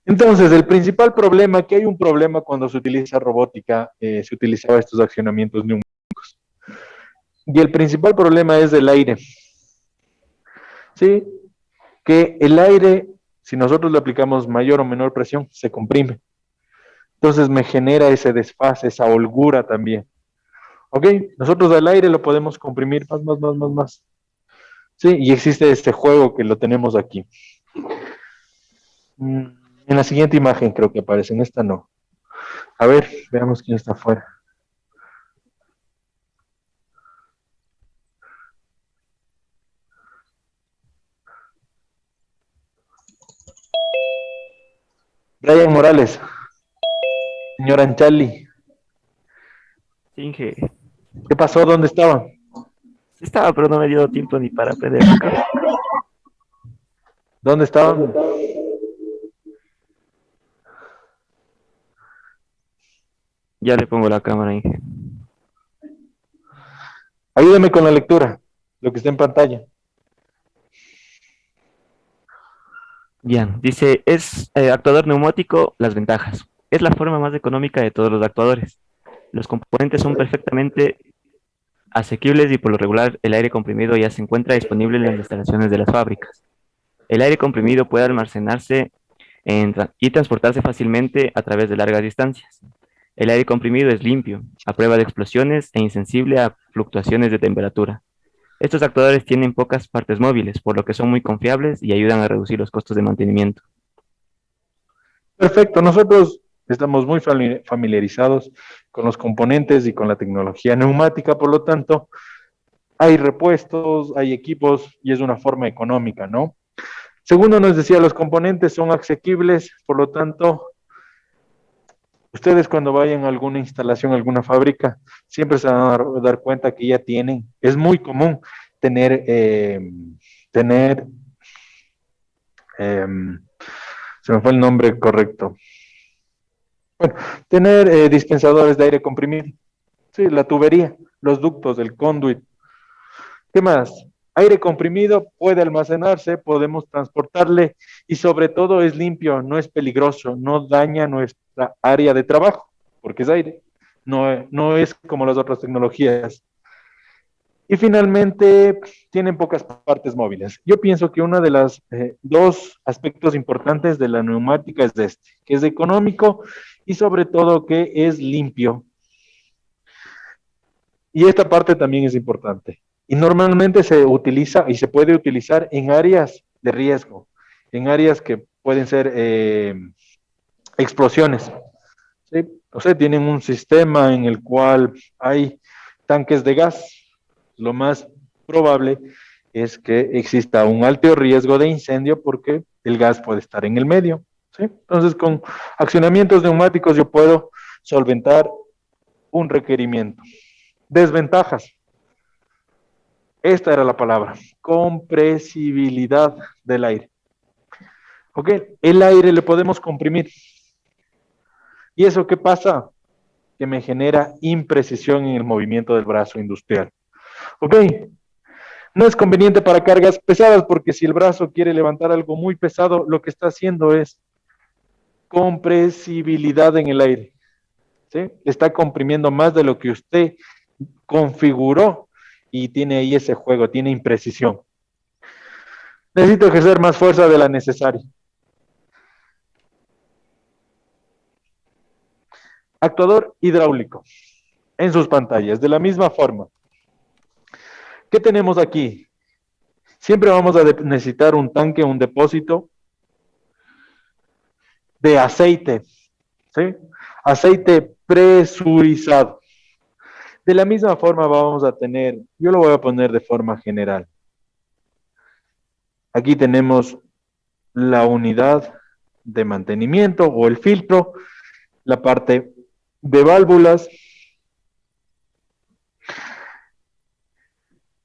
Entonces, el principal problema, que hay un problema cuando se utiliza robótica, se utilizaba estos accionamientos neumáticos. Y el principal problema es el aire. ¿Sí? Que el aire, si nosotros le aplicamos mayor o menor presión, se comprime. Entonces me genera ese desfase, esa holgura también. ¿Ok? Nosotros al aire lo podemos comprimir más. ¿Sí? Y existe este juego que lo tenemos aquí. En la siguiente imagen creo que aparece, en esta no. A ver, veamos quién está afuera. Brian Morales, señor Anchali, Inge, ¿qué pasó? ¿Dónde estaban? sí estaba, pero no me dio tiempo ni para aprender a aplicar. ¿Dónde estaban? Ya le pongo la cámara, Inge. Ayúdame con la lectura, lo que está en pantalla. Bien, dice, es actuador neumático, las ventajas. Es la forma más económica de todos los actuadores. Los componentes son perfectamente asequibles y por lo regular el aire comprimido ya se encuentra disponible en las instalaciones de las fábricas. El aire comprimido puede almacenarse y transportarse fácilmente a través de largas distancias. El aire comprimido es limpio, a prueba de explosiones e insensible a fluctuaciones de temperatura. Estos actuadores tienen pocas partes móviles, por lo que son muy confiables y ayudan a reducir los costos de mantenimiento. Perfecto, nosotros estamos muy familiarizados con los componentes y con la tecnología neumática, por lo tanto, hay repuestos, hay equipos y es una forma económica, ¿no? Segundo, nos decía, los componentes son asequibles, por lo tanto, ustedes cuando vayan a alguna instalación, a alguna fábrica, siempre se van a dar cuenta que ya tienen, es muy común tener, tener, eh, se me fue el nombre correcto, bueno, tener dispensadores de aire comprimido, sí, la tubería, los ductos, el conduit. ¿Qué más? Aire comprimido puede almacenarse, podemos transportarle y sobre todo es limpio, no es peligroso, no daña nuestra área de trabajo, porque es aire, no es como las otras tecnologías. Y finalmente, tienen pocas partes móviles. Yo pienso que uno de los dos aspectos importantes de la neumática es este, que es económico y sobre todo que es limpio. Y esta parte también es importante. Y normalmente se utiliza y se puede utilizar en áreas de riesgo, en áreas que pueden ser explosiones. ¿Sí? O sea, tienen un sistema en el cual hay tanques de gas. Lo más probable es que exista un alto riesgo de incendio porque el gas puede estar en el medio. ¿Sí? Entonces, con accionamientos neumáticos yo puedo solventar un requerimiento. Desventajas. Esta era la palabra. Compresibilidad del aire. ¿Ok? El aire le podemos comprimir. ¿Y eso qué pasa? Que me genera imprecisión en el movimiento del brazo industrial. ¿Ok? No es conveniente para cargas pesadas porque si el brazo quiere levantar algo muy pesado, lo que está haciendo es compresibilidad en el aire. ¿Sí? Está comprimiendo más de lo que usted configuró y tiene ahí ese juego, tiene imprecisión. Necesito ejercer más fuerza de la necesaria. Actuador hidráulico en sus pantallas, de la misma forma. ¿Qué tenemos aquí? Siempre vamos a necesitar un tanque, un depósito de aceite, ¿sí? Aceite presurizado. De la misma forma vamos a tener, yo lo voy a poner de forma general. Aquí tenemos la unidad de mantenimiento o el filtro, la parte de válvulas.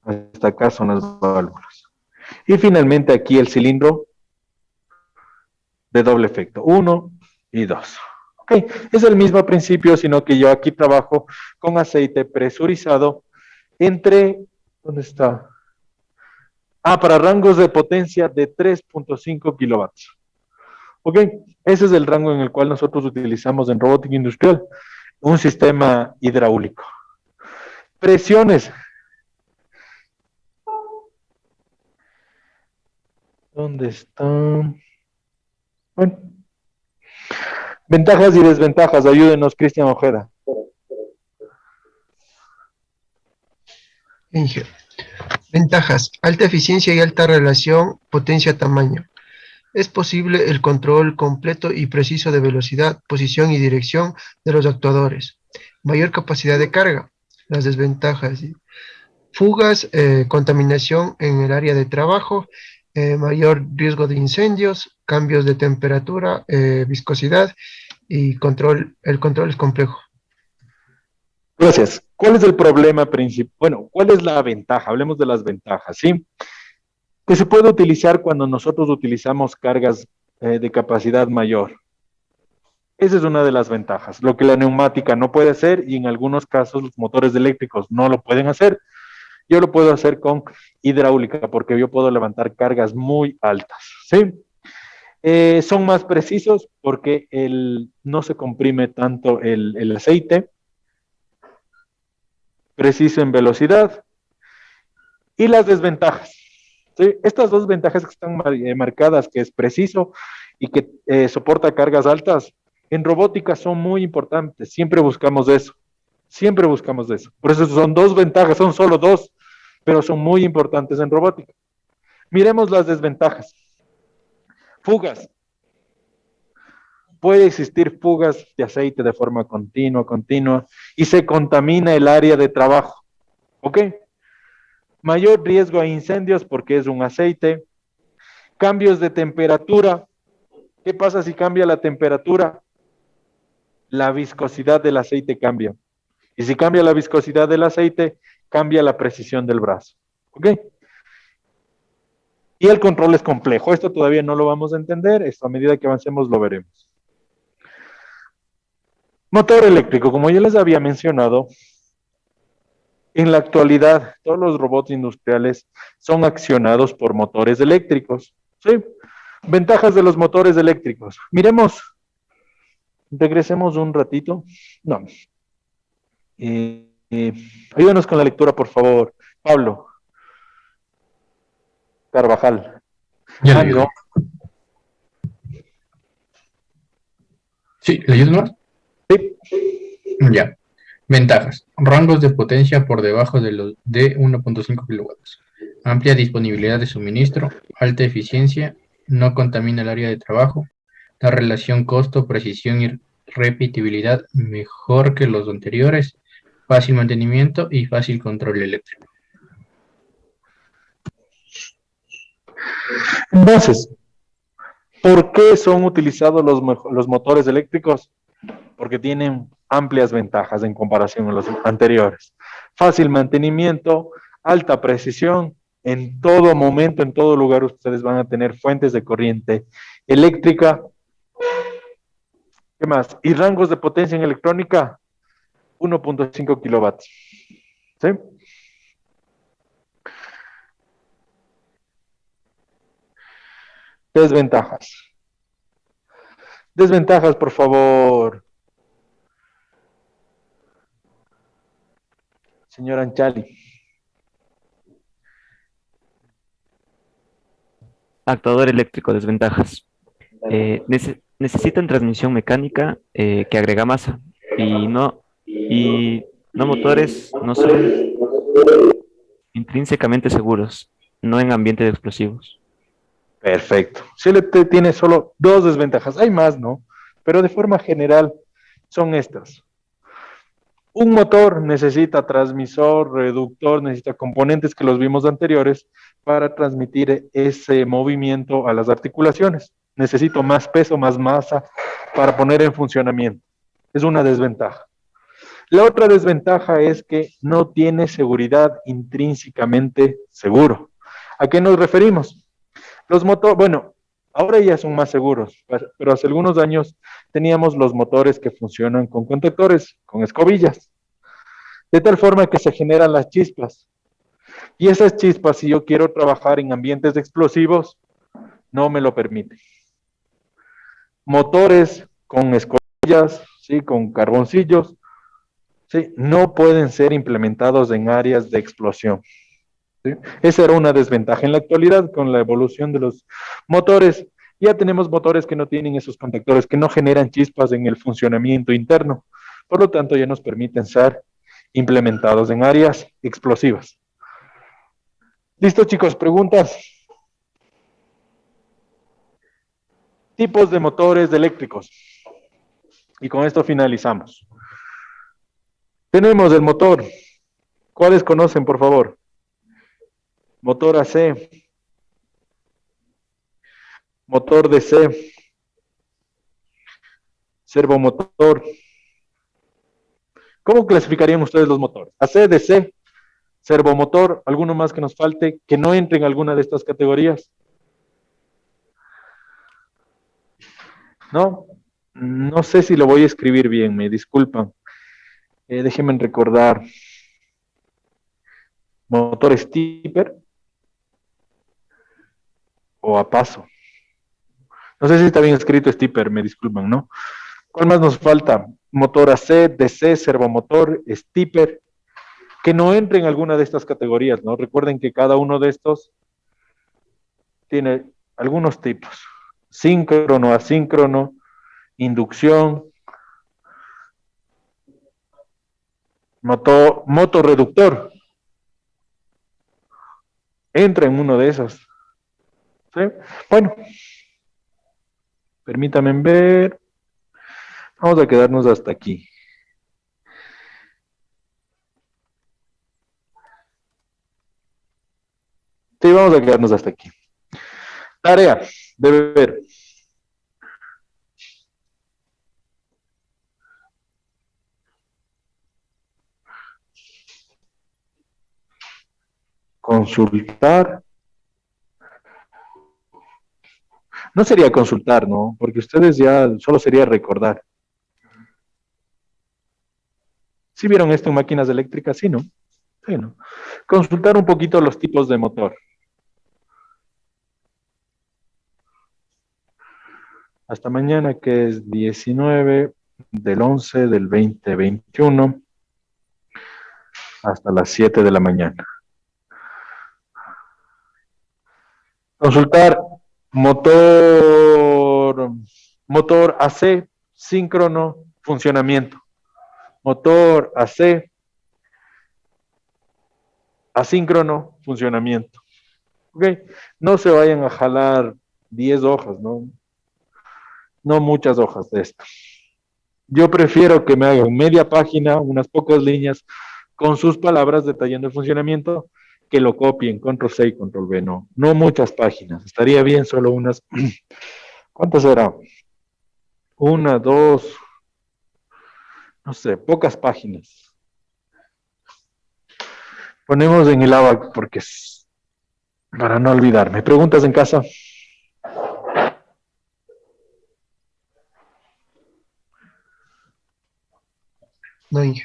Hasta acá son las válvulas. Y finalmente aquí el cilindro de doble efecto, 1 y 2. Ok, es el mismo principio, sino que yo aquí trabajo con aceite presurizado entre, ¿dónde está? Para rangos de potencia de 3.5 kilovatios. Ok, ese es el rango en el cual nosotros utilizamos en robótica industrial un sistema hidráulico. Presiones. ¿Dónde están? Bueno. Ventajas y desventajas. Ayúdenos, Cristian Ojeda. Inge. Ventajas: alta eficiencia y alta relación potencia-tamaño. Es posible el control completo y preciso de velocidad, posición y dirección de los actuadores. Mayor capacidad de carga. Las desventajas: ¿sí? Fugas, contaminación en el área de trabajo, mayor riesgo de incendios, cambios de temperatura, viscosidad y el control es complejo. Gracias. ¿Cuál es el problema principal? Bueno, ¿cuál es la ventaja? Hablemos de las ventajas, ¿sí? Que se puede utilizar cuando nosotros utilizamos cargas de capacidad mayor. Esa es una de las ventajas, lo que la neumática no puede hacer y en algunos casos los motores eléctricos no lo pueden hacer. Yo lo puedo hacer con hidráulica porque yo puedo levantar cargas muy altas, ¿sí? Son más precisos porque no se comprime tanto el aceite, preciso en velocidad. Y las desventajas, ¿sí? Estas dos ventajas que están marcadas, que es preciso y que soporta cargas altas, en robótica son muy importantes. Siempre buscamos eso. Siempre buscamos eso. Por eso son dos ventajas, son solo dos, pero son muy importantes en robótica. Miremos las desventajas. Fugas. Puede existir fugas de aceite de forma continua, y se contamina el área de trabajo. ¿Ok? Mayor riesgo a incendios porque es un aceite. Cambios de temperatura. ¿Qué pasa si cambia la temperatura? La viscosidad del aceite cambia. Y si cambia la viscosidad del aceite, cambia la precisión del brazo. ¿Ok? Y el control es complejo. Esto todavía no lo vamos a entender. Esto a medida que avancemos lo veremos. Motor eléctrico. Como ya les había mencionado, en la actualidad todos los robots industriales son accionados por motores eléctricos. ¿Sí? Ventajas de los motores eléctricos. Miremos. Regresemos un ratito. No. Ayúdanos con la lectura, por favor. Pablo. Carvajal. Ya le digo. Sí, ¿le ayudo más? Sí. Ya. Ventajas. Rangos de potencia por debajo de los de 1.5 kilowatts. Amplia disponibilidad de suministro. Alta eficiencia. No contamina el área de trabajo. La relación costo, precisión y repetibilidad mejor que los anteriores. Fácil mantenimiento y fácil control eléctrico. Entonces, ¿por qué son utilizados los motores eléctricos? Porque tienen amplias ventajas en comparación a los anteriores. Fácil mantenimiento, alta precisión, en todo momento, en todo lugar ustedes van a tener fuentes de corriente eléctrica. ¿Qué más? Y rangos de potencia en electrónica, 1.5 kilovatios. ¿Sí? Desventajas. Desventajas, por favor. Señor Anchali. Actuador eléctrico, desventajas. Necesitan transmisión mecánica que agrega masa y no motores, no son intrínsecamente seguros, no en ambientes explosivos. Perfecto. CLT tiene solo dos desventajas. Hay más, ¿no? Pero de forma general son estas. Un motor necesita transmisor, reductor, necesita componentes que los vimos anteriores para transmitir ese movimiento a las articulaciones. Necesito más peso, más masa para poner en funcionamiento. Es una desventaja. La otra desventaja es que no tiene seguridad intrínsecamente seguro. ¿A qué nos referimos? Los motores, bueno, ahora ya son más seguros, pero hace algunos años teníamos los motores que funcionan con contactores, con escobillas, de tal forma que se generan las chispas. Y esas chispas, si yo quiero trabajar en ambientes explosivos, no me lo permite. Motores con escobillas, ¿sí? Con carboncillos, ¿sí? No pueden ser implementados en áreas de explosión. ¿Sí? Esa era una desventaja. En la actualidad, con la evolución de los motores, ya tenemos motores que no tienen esos contactores, que no generan chispas en el funcionamiento interno. Por lo tanto, ya nos permiten ser implementados en áreas explosivas. ¿Listo, chicos? ¿Preguntas? Tipos de motores eléctricos. Y con esto finalizamos. Tenemos el motor. ¿Cuáles conocen, por favor? Motor AC. Motor DC. Servomotor. ¿Cómo clasificarían ustedes los motores? AC, DC, servomotor, alguno más que nos falte, que no entre en alguna de estas categorías. ¿No? No sé si lo voy a escribir bien, me disculpan. Déjenme recordar. Motor stepper o a paso. No sé si está bien escrito stepper, me disculpan, ¿no? ¿Cuál más nos falta? Motor AC, DC, servomotor, stepper, que no entre en alguna de estas categorías, ¿no? Recuerden que cada uno de estos tiene algunos tipos. Síncrono, asíncrono, inducción, motorreductor. Entra en uno de esos. ¿Sí? Bueno, permítanme ver. Vamos a quedarnos hasta aquí. Sí, vamos a quedarnos hasta aquí. Tarea, deber. Consultar. No sería consultar, ¿no? Porque ustedes ya solo sería recordar. ¿Sí vieron esto en máquinas eléctricas? Sí, ¿no? Sí, ¿no? Consultar un poquito los tipos de motor. Hasta mañana, que es 19 del 11 del 2021, hasta las 7 de la mañana. Consultar motor AC, síncrono, funcionamiento. Motor AC, asíncrono, funcionamiento. ¿Ok? No se vayan a jalar 10 hojas, ¿no? No muchas hojas de esto. Yo prefiero que me hagan media página, unas pocas líneas, con sus palabras detallando el funcionamiento, que lo copien, control C y control V, no. No muchas páginas. Estaría bien solo unas. ¿Cuántas será? Una, dos, no sé, pocas páginas. Ponemos en el ABAC porque es para no olvidarme. ¿Preguntas en casa? No, Inge.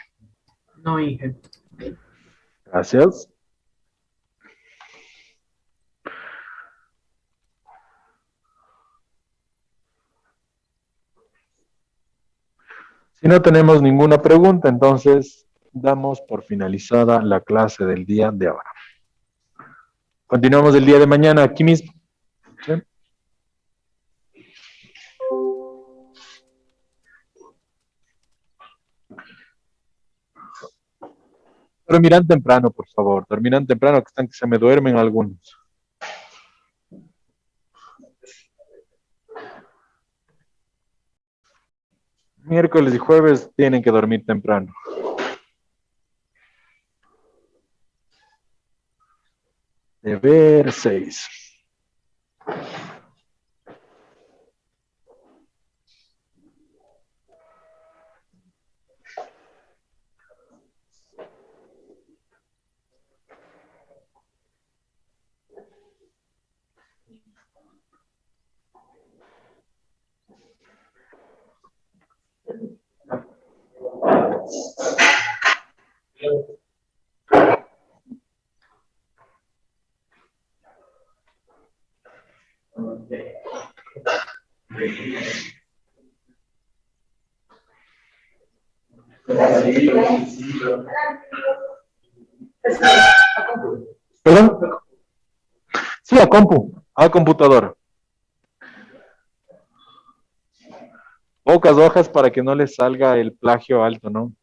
No, Inge. Gracias. Si no tenemos ninguna pregunta, entonces damos por finalizada la clase del día de ahora. Continuamos el día de mañana aquí mismo. ¿Sí? Terminan temprano, por favor. Terminan temprano, que están que se me duermen algunos. Miércoles y jueves tienen que dormir temprano. Deber 6. ¿Perdón? Sí, a compu, a computadora. Pocas hojas para que no les salga el plagio alto, ¿no?